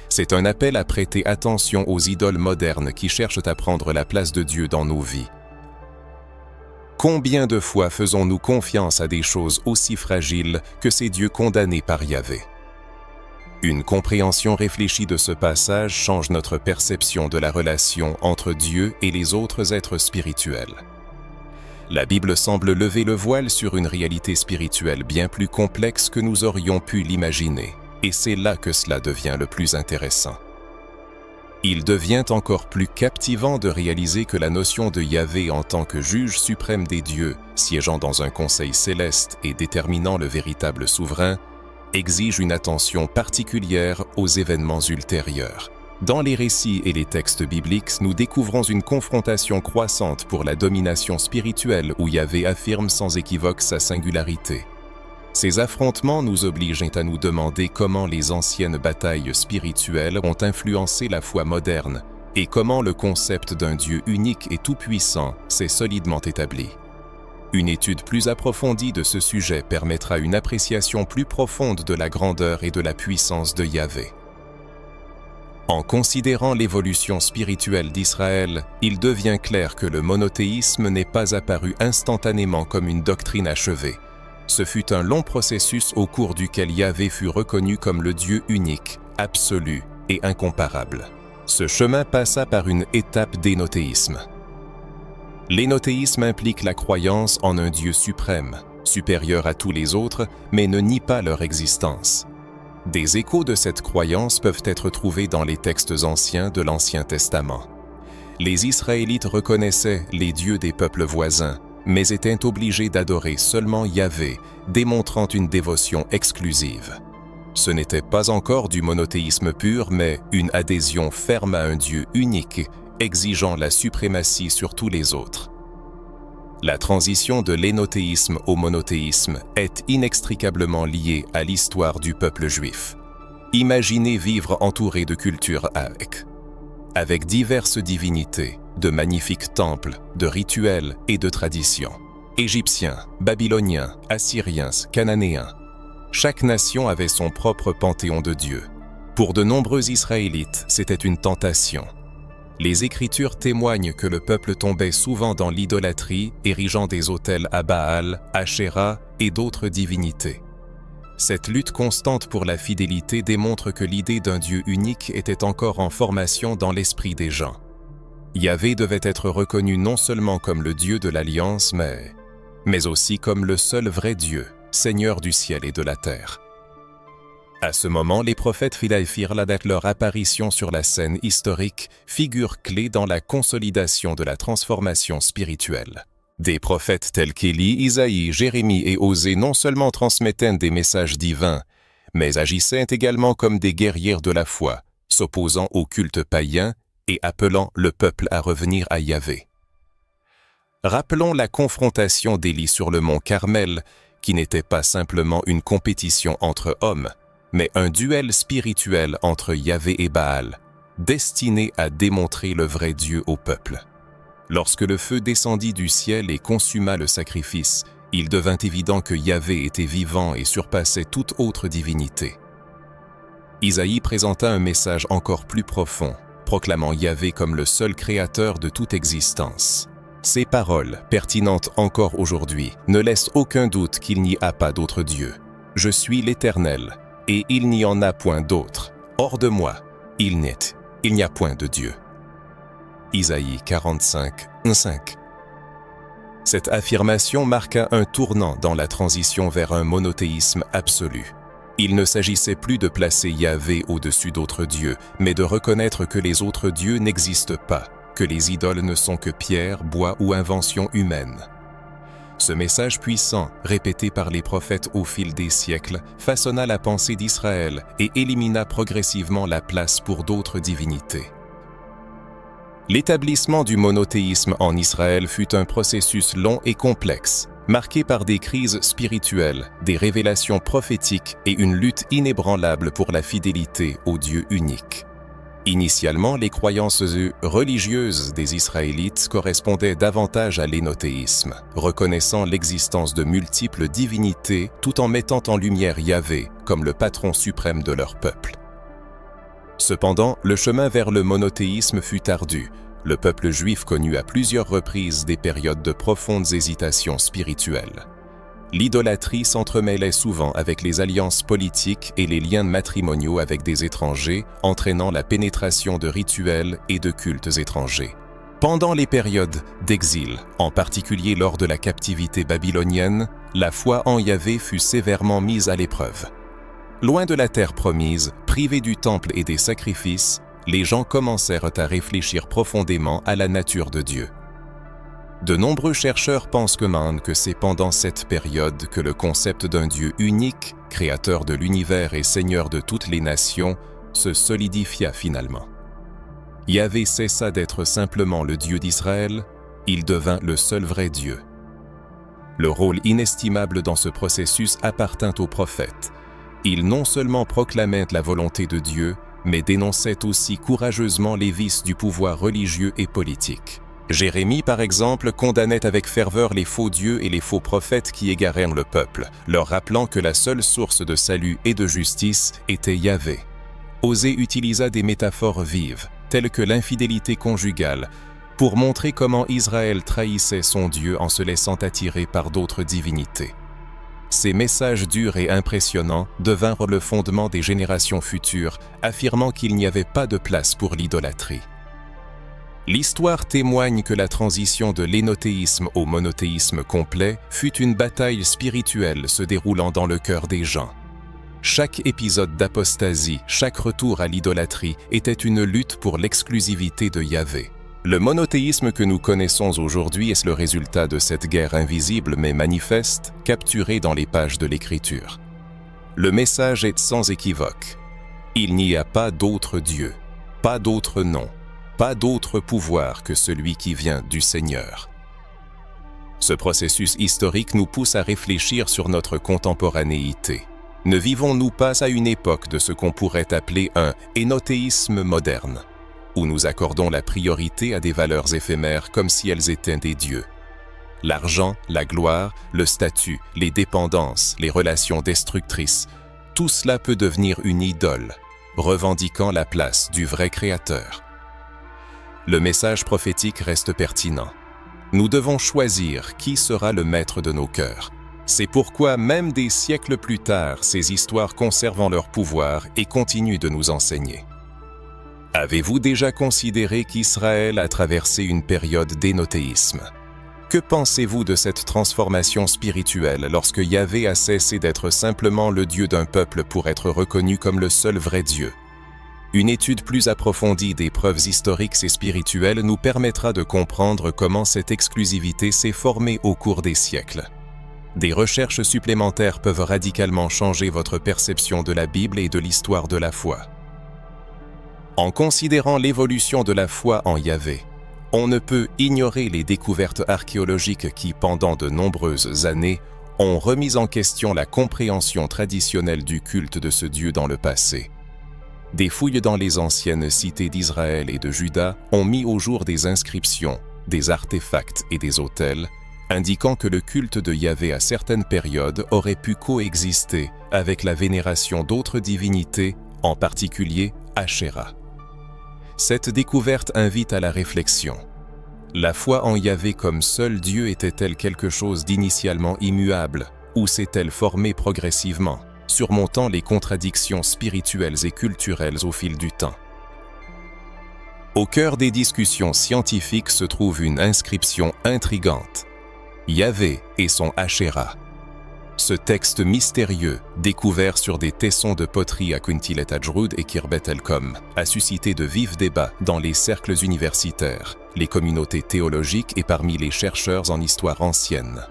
C'est un appel à prêter attention aux idoles modernes qui cherchent à prendre la place de Dieu dans nos vies. Combien de fois faisons-nous confiance à des choses aussi fragiles que ces dieux condamnés par Yahvé? Une compréhension réfléchie de ce passage change notre perception de la relation entre Dieu et les autres êtres spirituels. La Bible semble lever le voile sur une réalité spirituelle bien plus complexe que nous aurions pu l'imaginer, et c'est là que cela devient le plus intéressant. Il devient encore plus captivant de réaliser que la notion de Yahvé en tant que juge suprême des dieux, siégeant dans un conseil céleste et déterminant le véritable souverain, exige une attention particulière aux événements ultérieurs. Dans les récits et les textes bibliques, nous découvrons une confrontation croissante pour la domination spirituelle où Yahvé affirme sans équivoque sa singularité. Ces affrontements nous obligent à nous demander comment les anciennes batailles spirituelles ont influencé la foi moderne et comment le concept d'un Dieu unique et tout-puissant s'est solidement établi. Une étude plus approfondie de ce sujet permettra une appréciation plus profonde de la grandeur et de la puissance de Yahvé. En considérant l'évolution spirituelle d'Israël, il devient clair que le monothéisme n'est pas apparu instantanément comme une doctrine achevée. Ce fut un long processus au cours duquel Yahvé fut reconnu comme le Dieu unique, absolu et incomparable. Ce chemin passa par une étape d'énothéisme. L'énothéisme implique la croyance en un Dieu suprême, supérieur à tous les autres, mais ne nie pas leur existence. Des échos de cette croyance peuvent être trouvés dans les textes anciens de l'Ancien Testament. Les Israélites reconnaissaient les dieux des peuples voisins, mais étaient obligés d'adorer seulement Yahvé, démontrant une dévotion exclusive. Ce n'était pas encore du monothéisme pur, mais une adhésion ferme à un Dieu unique, exigeant la suprématie sur tous les autres. La transition de l'énothéisme au monothéisme est inextricablement liée à l'histoire du peuple juif. Imaginez vivre entouré de cultures avec diverses divinités, de magnifiques temples, de rituels et de traditions. Égyptiens, Babyloniens, Assyriens, Cananéens. Chaque nation avait son propre panthéon de dieux. Pour de nombreux Israélites, c'était une tentation. Les Écritures témoignent que le peuple tombait souvent dans l'idolâtrie, érigeant des autels à Baal, Ashéra et d'autres divinités. Cette lutte constante pour la fidélité démontre que l'idée d'un Dieu unique était encore en formation dans l'esprit des gens. Yahvé devait être reconnu non seulement comme le Dieu de l'Alliance, mais aussi comme le seul vrai Dieu, Seigneur du ciel et de la terre. À ce moment, les prophètes firent avec leur apparition sur la scène historique, figure clé dans la consolidation de la transformation spirituelle. Des prophètes tels qu'Élie, Isaïe, Jérémie et Osée non seulement transmettaient des messages divins, mais agissaient également comme des guerrières de la foi, s'opposant au culte païen et appelant le peuple à revenir à Yahvé. Rappelons la confrontation d'Élie sur le mont Carmel, qui n'était pas simplement une compétition entre hommes, mais un duel spirituel entre Yahvé et Baal, destiné à démontrer le vrai Dieu au peuple. Lorsque le feu descendit du ciel et consuma le sacrifice, il devint évident que Yahvé était vivant et surpassait toute autre divinité. Isaïe présenta un message encore plus profond, proclamant Yahvé comme le seul créateur de toute existence. Ces paroles, pertinentes encore aujourd'hui, ne laissent aucun doute qu'il n'y a pas d'autre Dieu. Je suis l'Éternel, et il n'y en a point d'autre. Hors de moi, il n'y a point de Dieu. Isaïe 45, 5. Cette affirmation marqua un tournant dans la transition vers un monothéisme absolu. Il ne s'agissait plus de placer Yahvé au-dessus d'autres dieux, mais de reconnaître que les autres dieux n'existent pas, que les idoles ne sont que pierre, bois ou inventions humaines. Ce message puissant, répété par les prophètes au fil des siècles, façonna la pensée d'Israël et élimina progressivement la place pour d'autres divinités. L'établissement du monothéisme en Israël fut un processus long et complexe, marqué par des crises spirituelles, des révélations prophétiques et une lutte inébranlable pour la fidélité au Dieu unique. Initialement, les croyances religieuses des Israélites correspondaient davantage à l'énothéisme, reconnaissant l'existence de multiples divinités tout en mettant en lumière Yahvé comme le patron suprême de leur peuple. Cependant, le chemin vers le monothéisme fut ardu. Le peuple juif connut à plusieurs reprises des périodes de profondes hésitations spirituelles. L'idolâtrie s'entremêlait souvent avec les alliances politiques et les liens matrimoniaux avec des étrangers, entraînant la pénétration de rituels et de cultes étrangers. Pendant les périodes d'exil, en particulier lors de la captivité babylonienne, la foi en Yahvé fut sévèrement mise à l'épreuve. Loin de la terre promise, privés du temple et des sacrifices, les gens commencèrent à réfléchir profondément à la nature de Dieu. De nombreux chercheurs pensent que c'est pendant cette période que le concept d'un Dieu unique, créateur de l'univers et seigneur de toutes les nations, se solidifia finalement. Yahvé cessa d'être simplement le Dieu d'Israël, il devint le seul vrai Dieu. Le rôle inestimable dans ce processus appartint aux prophètes. Ils non seulement proclamaient la volonté de Dieu, mais dénonçaient aussi courageusement les vices du pouvoir religieux et politique. Jérémie, par exemple, condamnait avec ferveur les faux dieux et les faux prophètes qui égarèrent le peuple, leur rappelant que la seule source de salut et de justice était Yahvé. Osée utilisa des métaphores vives, telles que l'infidélité conjugale, pour montrer comment Israël trahissait son Dieu en se laissant attirer par d'autres divinités. Ces messages durs et impressionnants devinrent le fondement des générations futures, affirmant qu'il n'y avait pas de place pour l'idolâtrie. L'histoire témoigne que la transition de l'énothéisme au monothéisme complet fut une bataille spirituelle se déroulant dans le cœur des gens. Chaque épisode d'apostasie, chaque retour à l'idolâtrie était une lutte pour l'exclusivité de Yahvé. Le monothéisme que nous connaissons aujourd'hui est le résultat de cette guerre invisible mais manifeste, capturée dans les pages de l'Écriture. Le message est sans équivoque. Il n'y a pas d'autre Dieu, pas d'autre nom, pas d'autre pouvoir que celui qui vient du Seigneur. Ce processus historique nous pousse à réfléchir sur notre contemporanéité. Ne vivons-nous pas à une époque de ce qu'on pourrait appeler un énothéisme moderne, où nous accordons la priorité à des valeurs éphémères comme si elles étaient des dieux? L'argent, la gloire, le statut, les dépendances, les relations destructrices, tout cela peut devenir une idole, revendiquant la place du vrai Créateur. Le message prophétique reste pertinent. Nous devons choisir qui sera le maître de nos cœurs. C'est pourquoi, même des siècles plus tard, ces histoires conservent leur pouvoir et continuent de nous enseigner. Avez-vous déjà considéré qu'Israël a traversé une période d'énothéisme? Que pensez-vous de cette transformation spirituelle lorsque Yahvé a cessé d'être simplement le Dieu d'un peuple pour être reconnu comme le seul vrai Dieu? Une étude plus approfondie des preuves historiques et spirituelles nous permettra de comprendre comment cette exclusivité s'est formée au cours des siècles. Des recherches supplémentaires peuvent radicalement changer votre perception de la Bible et de l'histoire de la foi. En considérant l'évolution de la foi en Yahvé, on ne peut ignorer les découvertes archéologiques qui, pendant de nombreuses années, ont remis en question la compréhension traditionnelle du culte de ce Dieu dans le passé. Des fouilles dans les anciennes cités d'Israël et de Juda ont mis au jour des inscriptions, des artefacts et des autels, indiquant que le culte de Yahvé à certaines périodes aurait pu coexister avec la vénération d'autres divinités, en particulier Asherah. Cette découverte invite à la réflexion. La foi en Yahvé comme seul Dieu était-elle quelque chose d'initialement immuable, ou s'est-elle formée progressivement, surmontant les contradictions spirituelles et culturelles au fil du temps? Au cœur des discussions scientifiques se trouve une inscription intrigante. Yahvé et son Asherah. Ce texte mystérieux, découvert sur des tessons de poterie à Kuntilet Ajrud et Khirbet el-Kom, a suscité de vifs débats dans les cercles universitaires, les communautés théologiques et parmi les chercheurs en histoire ancienne.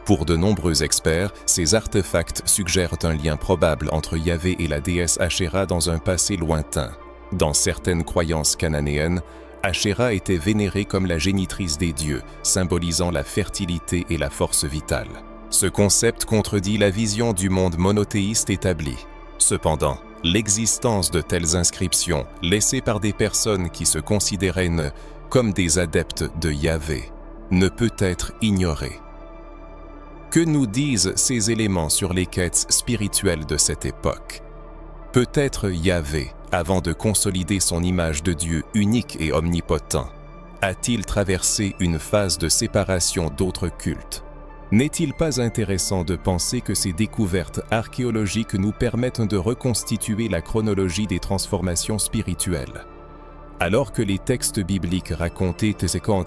Pour de nombreux experts, ces artefacts suggèrent un lien probable entre Yahvé et la déesse Asherah dans un passé lointain. Dans certaines croyances cananéennes, Asherah était vénérée comme la génitrice des dieux, symbolisant la fertilité et la force vitale. Ce concept contredit la vision du monde monothéiste établi. Cependant, l'existence de telles inscriptions, laissées par des personnes qui se considéraient comme des adeptes de Yahvé, ne peut être ignorée. Que nous disent ces éléments sur les quêtes spirituelles de cette époque? Peut-être Yahvé, avant de consolider son image de Dieu unique et omnipotent, a-t-il traversé une phase de séparation d'autres cultes? N'est-il pas intéressant de penser que ces découvertes archéologiques nous permettent de reconstituer la chronologie des transformations spirituelles? Alors que les textes bibliques racontaient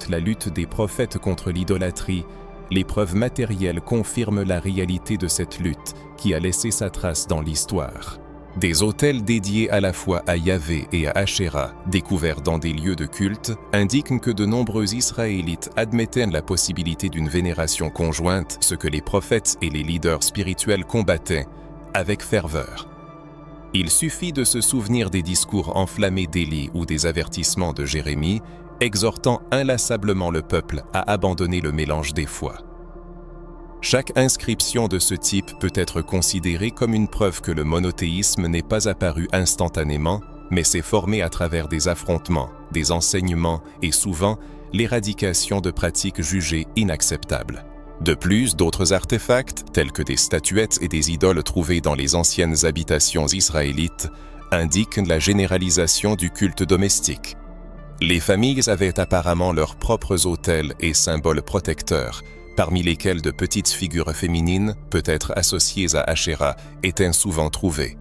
la lutte des prophètes contre l'idolâtrie, les preuves matérielles confirment la réalité de cette lutte qui a laissé sa trace dans l'histoire. Des autels dédiés à la fois à Yahvé et à Asherah, découverts dans des lieux de culte, indiquent que de nombreux Israélites admettaient la possibilité d'une vénération conjointe, ce que les prophètes et les leaders spirituels combattaient avec ferveur. Il suffit de se souvenir des discours enflammés d'Élie ou des avertissements de Jérémie, exhortant inlassablement le peuple à abandonner le mélange des foi. Chaque inscription de ce type peut être considérée comme une preuve que le monothéisme n'est pas apparu instantanément, mais s'est formé à travers des affrontements, des enseignements et souvent l'éradication de pratiques jugées inacceptables. De plus, d'autres artefacts, tels que des statuettes et des idoles trouvées dans les anciennes habitations israélites, indiquent la généralisation du culte domestique. Les familles avaient apparemment leurs propres autels et symboles protecteurs, parmi lesquels de petites figures féminines, peut-être associées à Asherah, étaient souvent trouvées.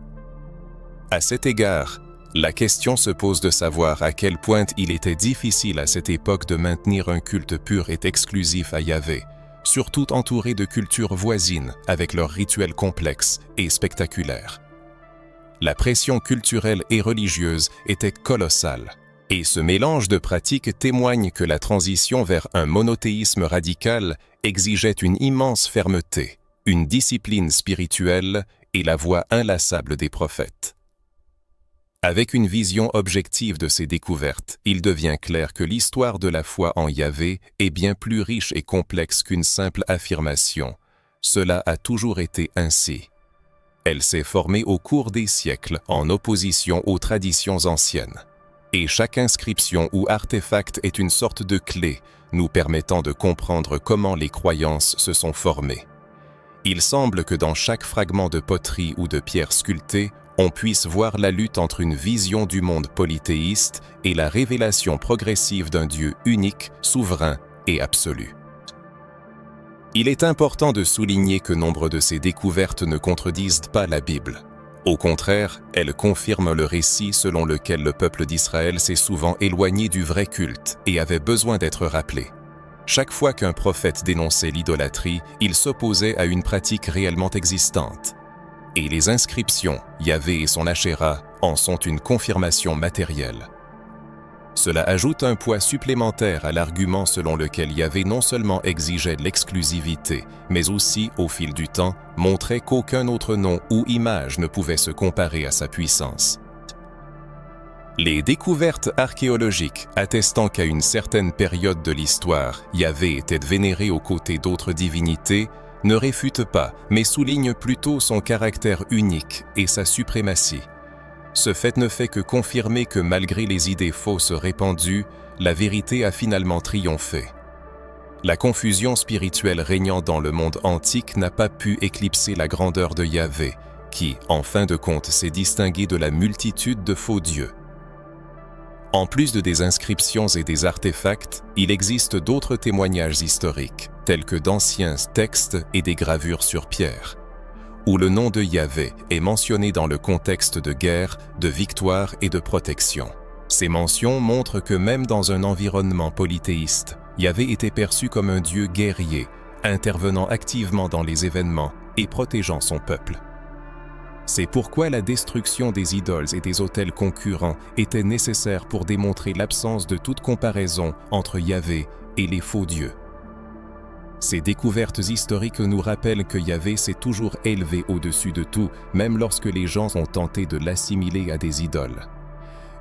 À cet égard, la question se pose de savoir à quel point il était difficile à cette époque de maintenir un culte pur et exclusif à Yahvé, surtout entouré de cultures voisines avec leurs rituels complexes et spectaculaires. La pression culturelle et religieuse était colossale. Et ce mélange de pratiques témoigne que la transition vers un monothéisme radical exigeait une immense fermeté, une discipline spirituelle et la voix inlassable des prophètes. Avec une vision objective de ces découvertes, il devient clair que l'histoire de la foi en Yahvé est bien plus riche et complexe qu'une simple affirmation. Cela a toujours été ainsi. Elle s'est formée au cours des siècles en opposition aux traditions anciennes. Et chaque inscription ou artefact est une sorte de clé nous permettant de comprendre comment les croyances se sont formées. Il semble que dans chaque fragment de poterie ou de pierre sculptée, on puisse voir la lutte entre une vision du monde polythéiste et la révélation progressive d'un Dieu unique, souverain et absolu. Il est important de souligner que nombre de ces découvertes ne contredisent pas la Bible. Au contraire, elles confirment le récit selon lequel le peuple d'Israël s'est souvent éloigné du vrai culte et avait besoin d'être rappelé. Chaque fois qu'un prophète dénonçait l'idolâtrie, il s'opposait à une pratique réellement existante. Et les inscriptions, Yahvé et son Ashéra, en sont une confirmation matérielle. Cela ajoute un poids supplémentaire à l'argument selon lequel Yahvé non seulement exigeait l'exclusivité, mais aussi, au fil du temps, montrait qu'aucun autre nom ou image ne pouvait se comparer à sa puissance. Les découvertes archéologiques attestant qu'à une certaine période de l'histoire, Yahvé était vénéré aux côtés d'autres divinités, ne réfutent pas, mais soulignent plutôt son caractère unique et sa suprématie. Ce fait ne fait que confirmer que malgré les idées fausses répandues, la vérité a finalement triomphé. La confusion spirituelle régnant dans le monde antique n'a pas pu éclipser la grandeur de Yahvé, qui, en fin de compte, s'est distingué de la multitude de faux dieux. En plus de des inscriptions et des artefacts, il existe d'autres témoignages historiques, tels que d'anciens textes et des gravures sur pierre, où le nom de Yahvé est mentionné dans le contexte de guerre, de victoire et de protection. Ces mentions montrent que même dans un environnement polythéiste, Yahvé était perçu comme un dieu guerrier, intervenant activement dans les événements et protégeant son peuple. C'est pourquoi la destruction des idoles et des autels concurrents était nécessaire pour démontrer l'absence de toute comparaison entre Yahvé et les faux dieux. Ces découvertes historiques nous rappellent que Yahvé s'est toujours élevé au-dessus de tout, même lorsque les gens ont tenté de l'assimiler à des idoles.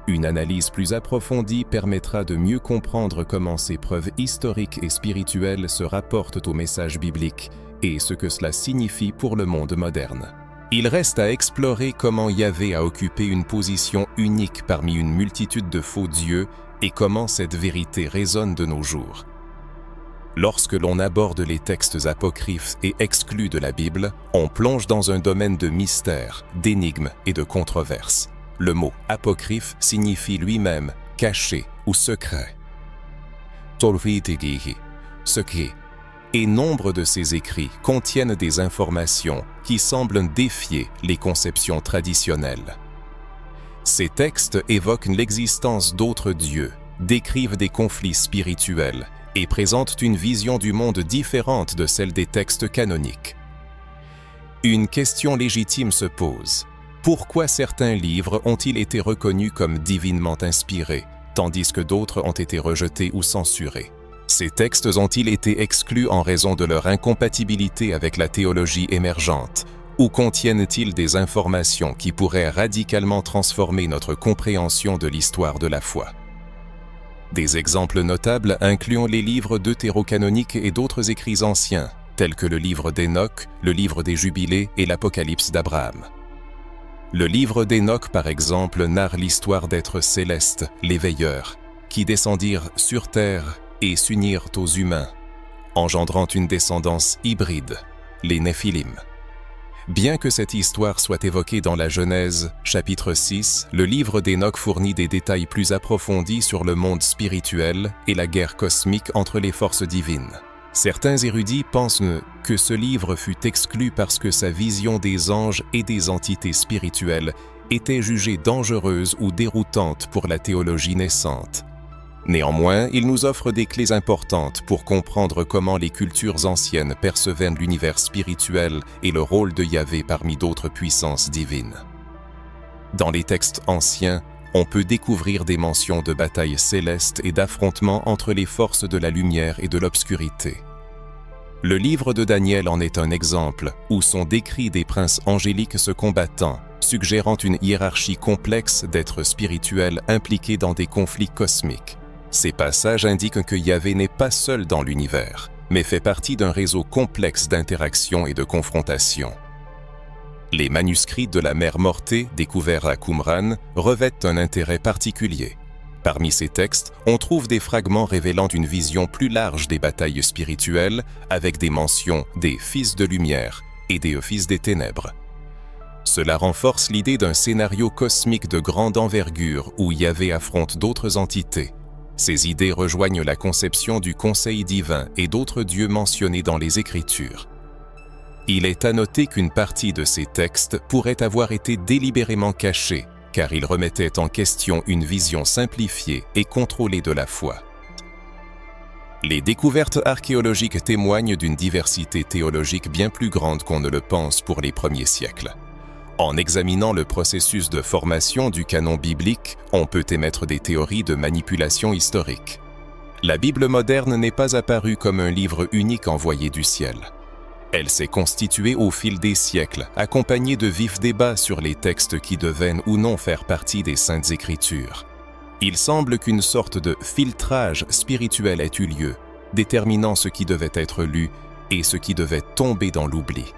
Une analyse plus approfondie permettra de mieux comprendre comment ces preuves historiques et spirituelles se rapportent au message biblique et ce que cela signifie pour le monde moderne. Il reste à explorer comment Yahvé a occupé une position unique parmi une multitude de faux dieux et comment cette vérité résonne de nos jours. Lorsque l'on aborde les textes apocryphes et exclus de la Bible, on plonge dans un domaine de mystère, d'énigmes et de controverses. Le mot « apocryphe » signifie lui-même « caché » ou « secret ». Secret. Et nombre de ces écrits contiennent des informations qui semblent défier les conceptions traditionnelles. Ces textes évoquent l'existence d'autres dieux, décrivent des conflits spirituels et présentent une vision du monde différente de celle des textes canoniques. Une question légitime se pose. Pourquoi certains livres ont-ils été reconnus comme divinement inspirés, tandis que d'autres ont été rejetés ou censurés? Ces textes ont-ils été exclus en raison de leur incompatibilité avec la théologie émergente, ou contiennent-ils des informations qui pourraient radicalement transformer notre compréhension de l'histoire de la foi? Des exemples notables incluent les livres deutérocanoniques et d'autres écrits anciens, tels que le livre d'Enoch, le livre des Jubilés et l'Apocalypse d'Abraham. Le livre d'Enoch, par exemple, narre l'histoire d'êtres célestes, les veilleurs, qui descendirent sur terre et s'unirent aux humains, engendrant une descendance hybride, les Néphilim. Bien que cette histoire soit évoquée dans la Genèse, chapitre 6, le livre d'Enoch fournit des détails plus approfondis sur le monde spirituel et la guerre cosmique entre les forces divines. Certains érudits pensent que ce livre fut exclu parce que sa vision des anges et des entités spirituelles était jugée dangereuse ou déroutante pour la théologie naissante. Néanmoins, il nous offre des clés importantes pour comprendre comment les cultures anciennes percevaient l'univers spirituel et le rôle de Yahvé parmi d'autres puissances divines. Dans les textes anciens, on peut découvrir des mentions de batailles célestes et d'affrontements entre les forces de la lumière et de l'obscurité. Le livre de Daniel en est un exemple, où sont décrits des princes angéliques se combattant, suggérant une hiérarchie complexe d'êtres spirituels impliqués dans des conflits cosmiques. Ces passages indiquent que Yahvé n'est pas seul dans l'univers, mais fait partie d'un réseau complexe d'interactions et de confrontations. Les manuscrits de la mer Mortée, découverts à Qumran, revêtent un intérêt particulier. Parmi ces textes, on trouve des fragments révélant une vision plus large des batailles spirituelles, avec des mentions des fils de lumière et des fils des ténèbres. Cela renforce l'idée d'un scénario cosmique de grande envergure où Yahvé affronte d'autres entités. Ces idées rejoignent la conception du conseil divin et d'autres dieux mentionnés dans les Écritures. Il est à noter qu'une partie de ces textes pourrait avoir été délibérément cachée, car ils remettaient en question une vision simplifiée et contrôlée de la foi. Les découvertes archéologiques témoignent d'une diversité théologique bien plus grande qu'on ne le pense pour les premiers siècles. En examinant le processus de formation du canon biblique, on peut émettre des théories de manipulation historique. La Bible moderne n'est pas apparue comme un livre unique envoyé du ciel. Elle s'est constituée au fil des siècles, accompagnée de vifs débats sur les textes qui devaient ou non faire partie des Saintes Écritures. Il semble qu'une sorte de filtrage spirituel ait eu lieu, déterminant ce qui devait être lu et ce qui devait tomber dans l'oubli.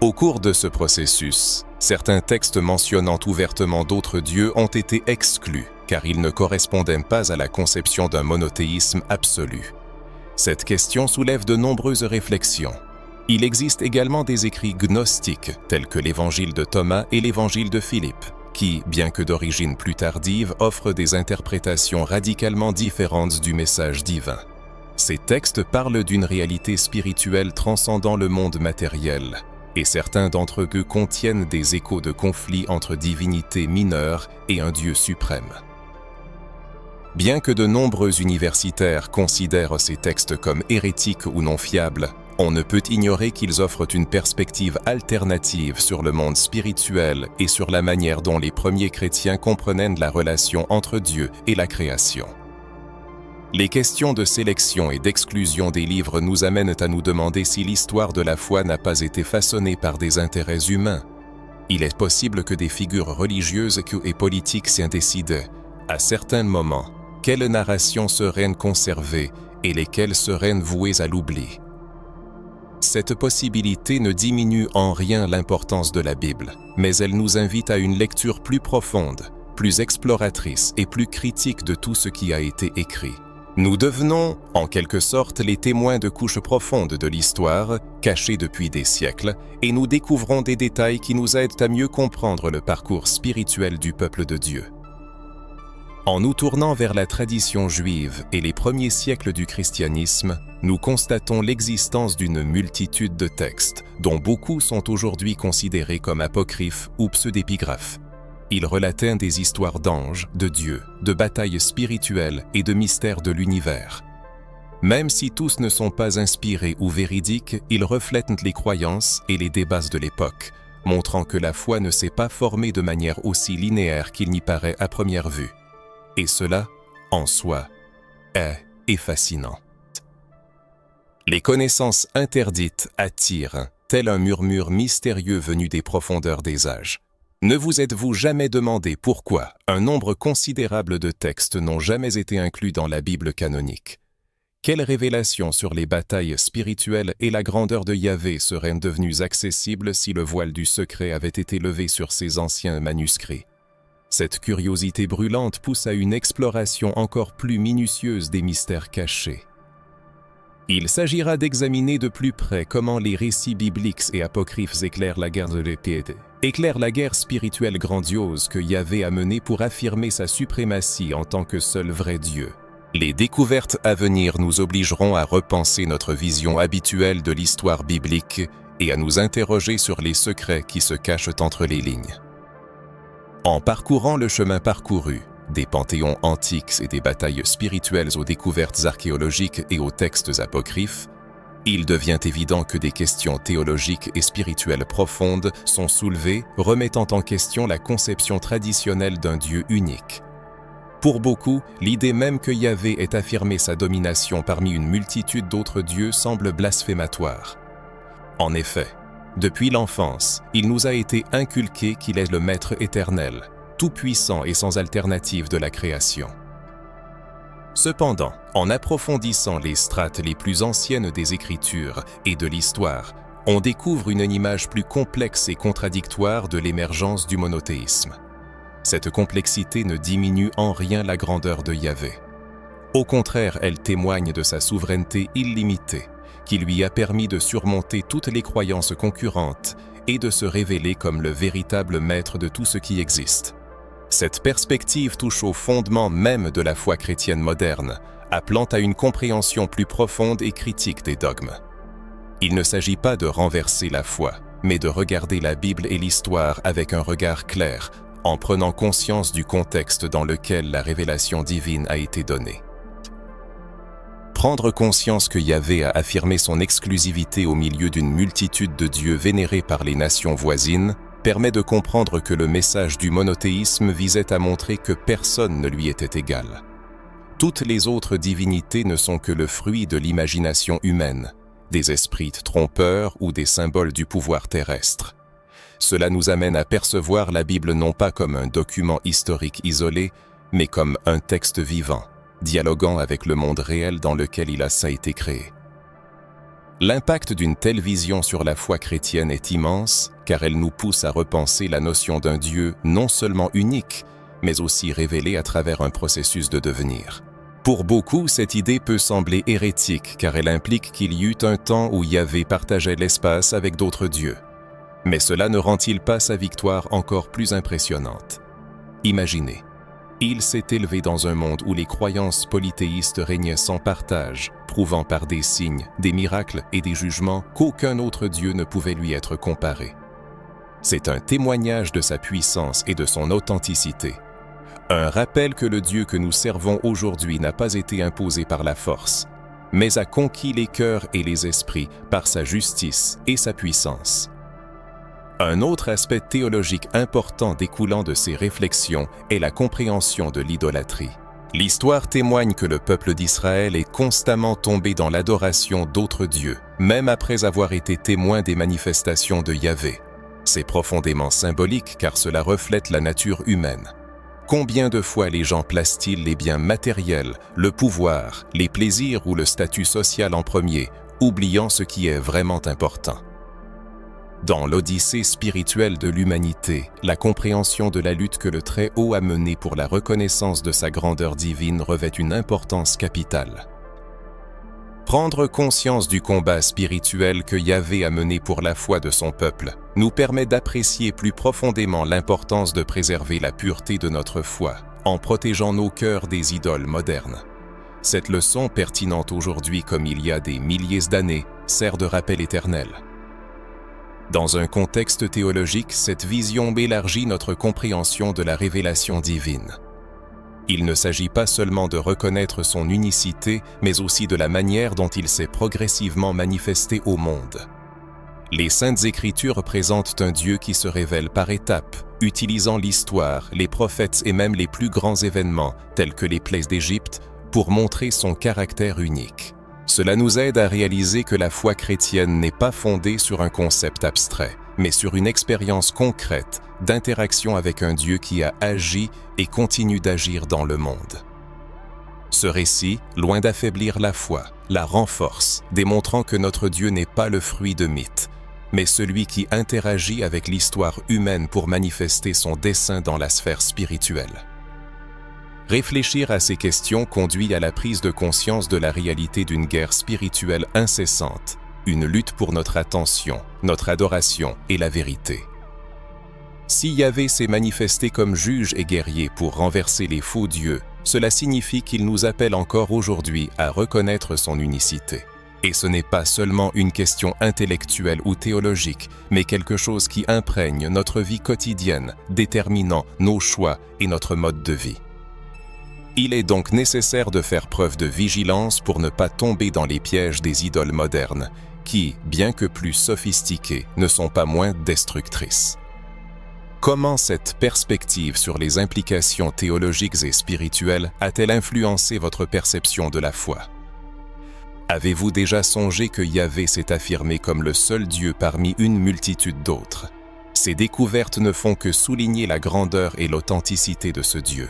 Au cours de ce processus, certains textes mentionnant ouvertement d'autres dieux ont été exclus, car ils ne correspondaient pas à la conception d'un monothéisme absolu. Cette question soulève de nombreuses réflexions. Il existe également des écrits gnostiques, tels que l'Évangile de Thomas et l'Évangile de Philippe, qui, bien que d'origine plus tardive, offrent des interprétations radicalement différentes du message divin. Ces textes parlent d'une réalité spirituelle transcendant le monde matériel, et certains d'entre eux contiennent des échos de conflits entre divinités mineures et un Dieu suprême. Bien que de nombreux universitaires considèrent ces textes comme hérétiques ou non fiables, on ne peut ignorer qu'ils offrent une perspective alternative sur le monde spirituel et sur la manière dont les premiers chrétiens comprenaient la relation entre Dieu et la création. Les questions de sélection et d'exclusion des livres nous amènent à nous demander si l'histoire de la foi n'a pas été façonnée par des intérêts humains. Il est possible que des figures religieuses et politiques s'y décidaient, à certains moments, quelles narrations seraient conservées et lesquelles seraient vouées à l'oubli. Cette possibilité ne diminue en rien l'importance de la Bible, mais elle nous invite à une lecture plus profonde, plus exploratrice et plus critique de tout ce qui a été écrit. Nous devenons, en quelque sorte, les témoins de couches profondes de l'histoire, cachées depuis des siècles, et nous découvrons des détails qui nous aident à mieux comprendre le parcours spirituel du peuple de Dieu. En nous tournant vers la tradition juive et les premiers siècles du christianisme, nous constatons l'existence d'une multitude de textes, dont beaucoup sont aujourd'hui considérés comme apocryphes ou pseudépigraphes. Ils relataient des histoires d'anges, de dieux, de batailles spirituelles et de mystères de l'univers. Même si tous ne sont pas inspirés ou véridiques, ils reflètent les croyances et les débats de l'époque, montrant que la foi ne s'est pas formée de manière aussi linéaire qu'il n'y paraît à première vue. Et cela, en soi, est fascinant. Les connaissances interdites attirent, tel un murmure mystérieux venu des profondeurs des âges. Ne vous êtes-vous jamais demandé pourquoi un nombre considérable de textes n'ont jamais été inclus dans la Bible canonique? Quelles révélations sur les batailles spirituelles et la grandeur de Yahvé seraient devenues accessibles si le voile du secret avait été levé sur ces anciens manuscrits? Cette curiosité brûlante pousse à une exploration encore plus minutieuse des mystères cachés. Il s'agira d'examiner de plus près comment les récits bibliques et apocryphes éclairent la guerre de l'épée, éclairent la guerre spirituelle grandiose que Yahvé a menée pour affirmer sa suprématie en tant que seul vrai Dieu. Les découvertes à venir nous obligeront à repenser notre vision habituelle de l'histoire biblique et à nous interroger sur les secrets qui se cachent entre les lignes. En parcourant le chemin parcouru, des panthéons antiques et des batailles spirituelles aux découvertes archéologiques et aux textes apocryphes, il devient évident que des questions théologiques et spirituelles profondes sont soulevées, remettant en question la conception traditionnelle d'un Dieu unique. Pour beaucoup, l'idée même que Yahvé ait affirmé sa domination parmi une multitude d'autres dieux semble blasphématoire. En effet, depuis l'enfance, il nous a été inculqué qu'il est le Maître éternel, tout-puissant et sans alternative de la création. Cependant, en approfondissant les strates les plus anciennes des Écritures et de l'histoire, on découvre une image plus complexe et contradictoire de l'émergence du monothéisme. Cette complexité ne diminue en rien la grandeur de Yahvé. Au contraire, elle témoigne de sa souveraineté illimitée, qui lui a permis de surmonter toutes les croyances concurrentes et de se révéler comme le véritable maître de tout ce qui existe. Cette perspective touche au fondement même de la foi chrétienne moderne, appelant à une compréhension plus profonde et critique des dogmes. Il ne s'agit pas de renverser la foi, mais de regarder la Bible et l'histoire avec un regard clair, en prenant conscience du contexte dans lequel la révélation divine a été donnée. Prendre conscience que Yahvé a affirmé son exclusivité au milieu d'une multitude de dieux vénérés par les nations voisines permet de comprendre que le message du monothéisme visait à montrer que personne ne lui était égal. Toutes les autres divinités ne sont que le fruit de l'imagination humaine, des esprits trompeurs ou des symboles du pouvoir terrestre. Cela nous amène à percevoir la Bible non pas comme un document historique isolé, mais comme un texte vivant, dialoguant avec le monde réel dans lequel il a été créé. L'impact d'une telle vision sur la foi chrétienne est immense, car elle nous pousse à repenser la notion d'un Dieu non seulement unique, mais aussi révélé à travers un processus de devenir. Pour beaucoup, cette idée peut sembler hérétique, car elle implique qu'il y eut un temps où Yahvé partageait l'espace avec d'autres dieux. Mais cela ne rend-il pas sa victoire encore plus impressionnante? Imaginez. Il s'est élevé dans un monde où les croyances polythéistes régnaient sans partage, prouvant par des signes, des miracles et des jugements qu'aucun autre Dieu ne pouvait lui être comparé. C'est un témoignage de sa puissance et de son authenticité. Un rappel que le Dieu que nous servons aujourd'hui n'a pas été imposé par la force, mais a conquis les cœurs et les esprits par sa justice et sa puissance. Un autre aspect théologique important découlant de ces réflexions est la compréhension de l'idolâtrie. L'histoire témoigne que le peuple d'Israël est constamment tombé dans l'adoration d'autres dieux, même après avoir été témoin des manifestations de Yahvé. C'est profondément symbolique car cela reflète la nature humaine. Combien de fois les gens placent-ils les biens matériels, le pouvoir, les plaisirs ou le statut social en premier, oubliant ce qui est vraiment important? Dans l'odyssée spirituelle de l'humanité, la compréhension de la lutte que le Très-Haut a menée pour la reconnaissance de sa grandeur divine revêt une importance capitale. Prendre conscience du combat spirituel que Yahvé a mené pour la foi de son peuple nous permet d'apprécier plus profondément l'importance de préserver la pureté de notre foi, en protégeant nos cœurs des idoles modernes. Cette leçon, pertinente aujourd'hui comme il y a des milliers d'années, sert de rappel éternel. Dans un contexte théologique, cette vision élargit notre compréhension de la révélation divine. Il ne s'agit pas seulement de reconnaître son unicité, mais aussi de la manière dont il s'est progressivement manifesté au monde. Les Saintes Écritures présentent un Dieu qui se révèle par étapes, utilisant l'histoire, les prophètes et même les plus grands événements, tels que les plaies d'Égypte, pour montrer son caractère unique. Cela nous aide à réaliser que la foi chrétienne n'est pas fondée sur un concept abstrait, mais sur une expérience concrète d'interaction avec un Dieu qui a agi et continue d'agir dans le monde. Ce récit, loin d'affaiblir la foi, la renforce, démontrant que notre Dieu n'est pas le fruit de mythes, mais celui qui interagit avec l'histoire humaine pour manifester son dessein dans la sphère spirituelle. Réfléchir à ces questions conduit à la prise de conscience de la réalité d'une guerre spirituelle incessante, une lutte pour notre attention, notre adoration et la vérité. Si Yahvé s'est manifesté comme juge et guerrier pour renverser les faux dieux, cela signifie qu'il nous appelle encore aujourd'hui à reconnaître son unicité. Et ce n'est pas seulement une question intellectuelle ou théologique, mais quelque chose qui imprègne notre vie quotidienne, déterminant nos choix et notre mode de vie. Il est donc nécessaire de faire preuve de vigilance pour ne pas tomber dans les pièges des idoles modernes, qui, bien que plus sophistiquées, ne sont pas moins destructrices. Comment cette perspective sur les implications théologiques et spirituelles a-t-elle influencé votre perception de la foi? Avez-vous déjà songé que Yahvé s'est affirmé comme le seul Dieu parmi une multitude d'autres? Ces découvertes ne font que souligner la grandeur et l'authenticité de ce Dieu.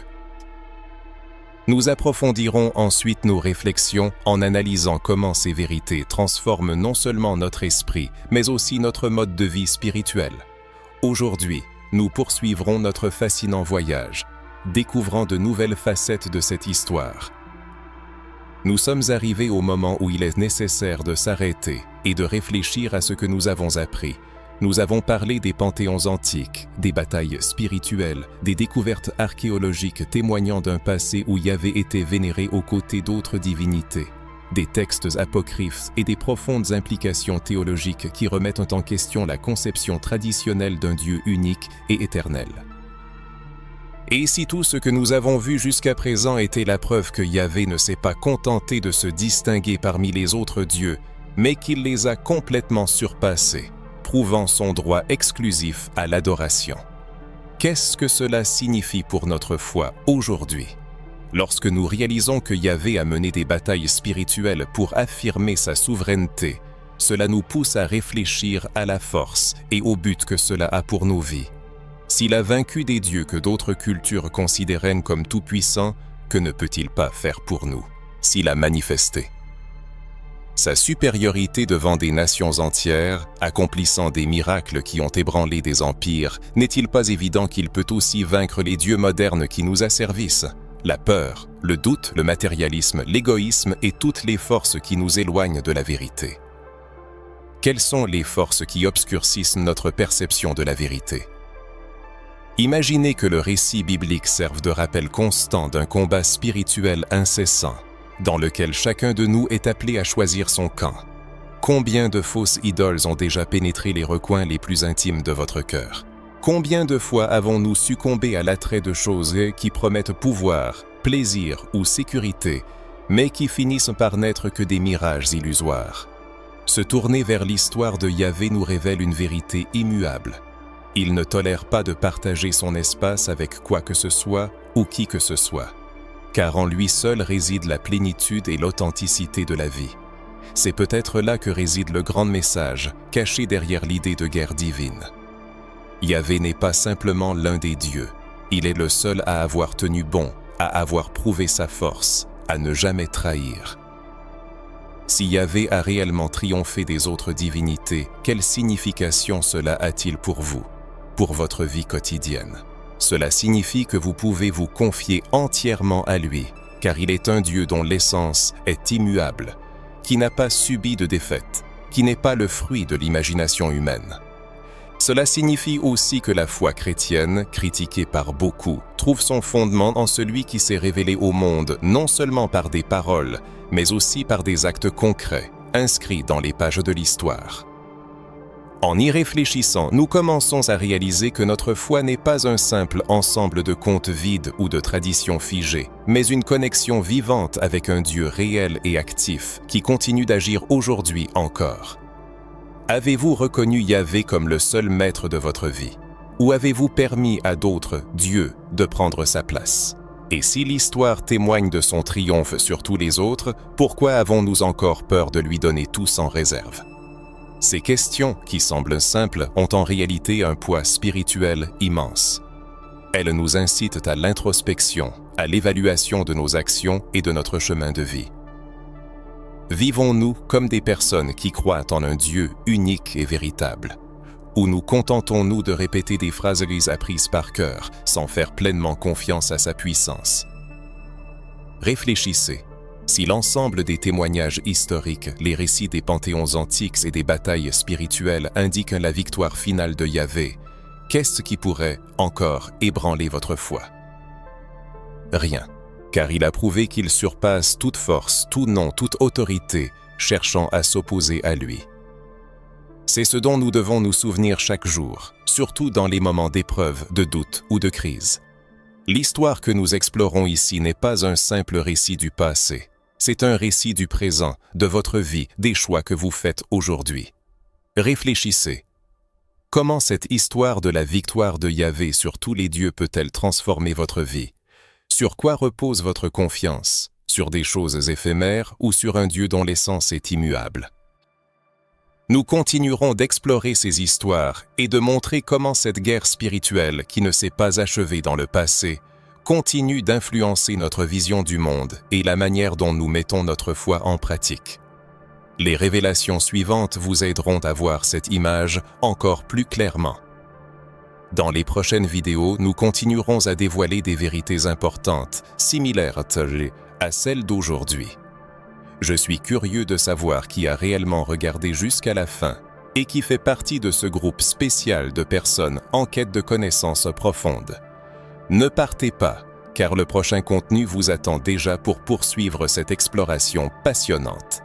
Nous approfondirons ensuite nos réflexions en analysant comment ces vérités transforment non seulement notre esprit, mais aussi notre mode de vie spirituel. Aujourd'hui, nous poursuivrons notre fascinant voyage, découvrant de nouvelles facettes de cette histoire. Nous sommes arrivés au moment où il est nécessaire de s'arrêter et de réfléchir à ce que nous avons appris. Nous avons parlé des panthéons antiques, des batailles spirituelles, des découvertes archéologiques témoignant d'un passé où Yahvé était vénéré aux côtés d'autres divinités, des textes apocryphes et des profondes implications théologiques qui remettent en question la conception traditionnelle d'un Dieu unique et éternel. Et si tout ce que nous avons vu jusqu'à présent était la preuve que Yahvé ne s'est pas contenté de se distinguer parmi les autres dieux, mais qu'il les a complètement surpassés, prouvant son droit exclusif à l'adoration. Qu'est-ce que cela signifie pour notre foi aujourd'hui? Lorsque nous réalisons que Yahvé a mené des batailles spirituelles pour affirmer sa souveraineté, cela nous pousse à réfléchir à la force et au but que cela a pour nos vies. S'il a vaincu des dieux que d'autres cultures considéraient comme tout-puissants, que ne peut-il pas faire pour nous, s'il a manifesté sa supériorité devant des nations entières, accomplissant des miracles qui ont ébranlé des empires, n'est-il pas évident qu'il peut aussi vaincre les dieux modernes qui nous asservissent? La peur, le doute, le matérialisme, l'égoïsme et toutes les forces qui nous éloignent de la vérité. Quelles sont les forces qui obscurcissent notre perception de la vérité? Imaginez que le récit biblique serve de rappel constant d'un combat spirituel incessant, dans lequel chacun de nous est appelé à choisir son camp. Combien de fausses idoles ont déjà pénétré les recoins les plus intimes de votre cœur? Combien de fois avons-nous succombé à l'attrait de choses qui promettent pouvoir, plaisir ou sécurité, mais qui finissent par n'être que des mirages illusoires? Se tourner vers l'histoire de Yahvé nous révèle une vérité immuable. Il ne tolère pas de partager son espace avec quoi que ce soit ou qui que ce soit, car en lui seul réside la plénitude et l'authenticité de la vie. C'est peut-être là que réside le grand message, caché derrière l'idée de guerre divine. Yahvé n'est pas simplement l'un des dieux, il est le seul à avoir tenu bon, à avoir prouvé sa force, à ne jamais trahir. Si Yahvé a réellement triomphé des autres divinités, quelle signification cela a-t-il pour vous, pour votre vie quotidienne? Cela signifie que vous pouvez vous confier entièrement à lui, car il est un Dieu dont l'essence est immuable, qui n'a pas subi de défaite, qui n'est pas le fruit de l'imagination humaine. Cela signifie aussi que la foi chrétienne, critiquée par beaucoup, trouve son fondement en celui qui s'est révélé au monde non seulement par des paroles, mais aussi par des actes concrets, inscrits dans les pages de l'histoire. En y réfléchissant, nous commençons à réaliser que notre foi n'est pas un simple ensemble de contes vides ou de traditions figées, mais une connexion vivante avec un Dieu réel et actif qui continue d'agir aujourd'hui encore. Avez-vous reconnu Yahvé comme le seul maître de votre vie? Ou avez-vous permis à d'autres dieux de prendre sa place? Et si l'histoire témoigne de son triomphe sur tous les autres, pourquoi avons-nous encore peur de lui donner tout sans réserve? Ces questions, qui semblent simples, ont en réalité un poids spirituel immense. Elles nous incitent à l'introspection, à l'évaluation de nos actions et de notre chemin de vie. Vivons-nous comme des personnes qui croient en un Dieu unique et véritable? Ou nous contentons-nous de répéter des phrases apprises par cœur, sans faire pleinement confiance à sa puissance? Réfléchissez. Si l'ensemble des témoignages historiques, les récits des panthéons antiques et des batailles spirituelles indiquent la victoire finale de Yahvé, qu'est-ce qui pourrait encore ébranler votre foi? Rien, car il a prouvé qu'il surpasse toute force, tout nom, toute autorité, cherchant à s'opposer à lui. C'est ce dont nous devons nous souvenir chaque jour, surtout dans les moments d'épreuve, de doute ou de crise. L'histoire que nous explorons ici n'est pas un simple récit du passé. C'est un récit du présent, de votre vie, des choix que vous faites aujourd'hui. Réfléchissez. Comment cette histoire de la victoire de Yahvé sur tous les dieux peut-elle transformer votre vie? Sur quoi repose votre confiance? Sur des choses éphémères ou sur un Dieu dont l'essence est immuable? Nous continuerons d'explorer ces histoires et de montrer comment cette guerre spirituelle, qui ne s'est pas achevée dans le passé, continue d'influencer notre vision du monde et la manière dont nous mettons notre foi en pratique. Les révélations suivantes vous aideront à voir cette image encore plus clairement. Dans les prochaines vidéos, nous continuerons à dévoiler des vérités importantes, similaires à celles d'aujourd'hui. Je suis curieux de savoir qui a réellement regardé jusqu'à la fin et qui fait partie de ce groupe spécial de personnes en quête de connaissances profondes. Ne partez pas, car le prochain contenu vous attend déjà pour poursuivre cette exploration passionnante.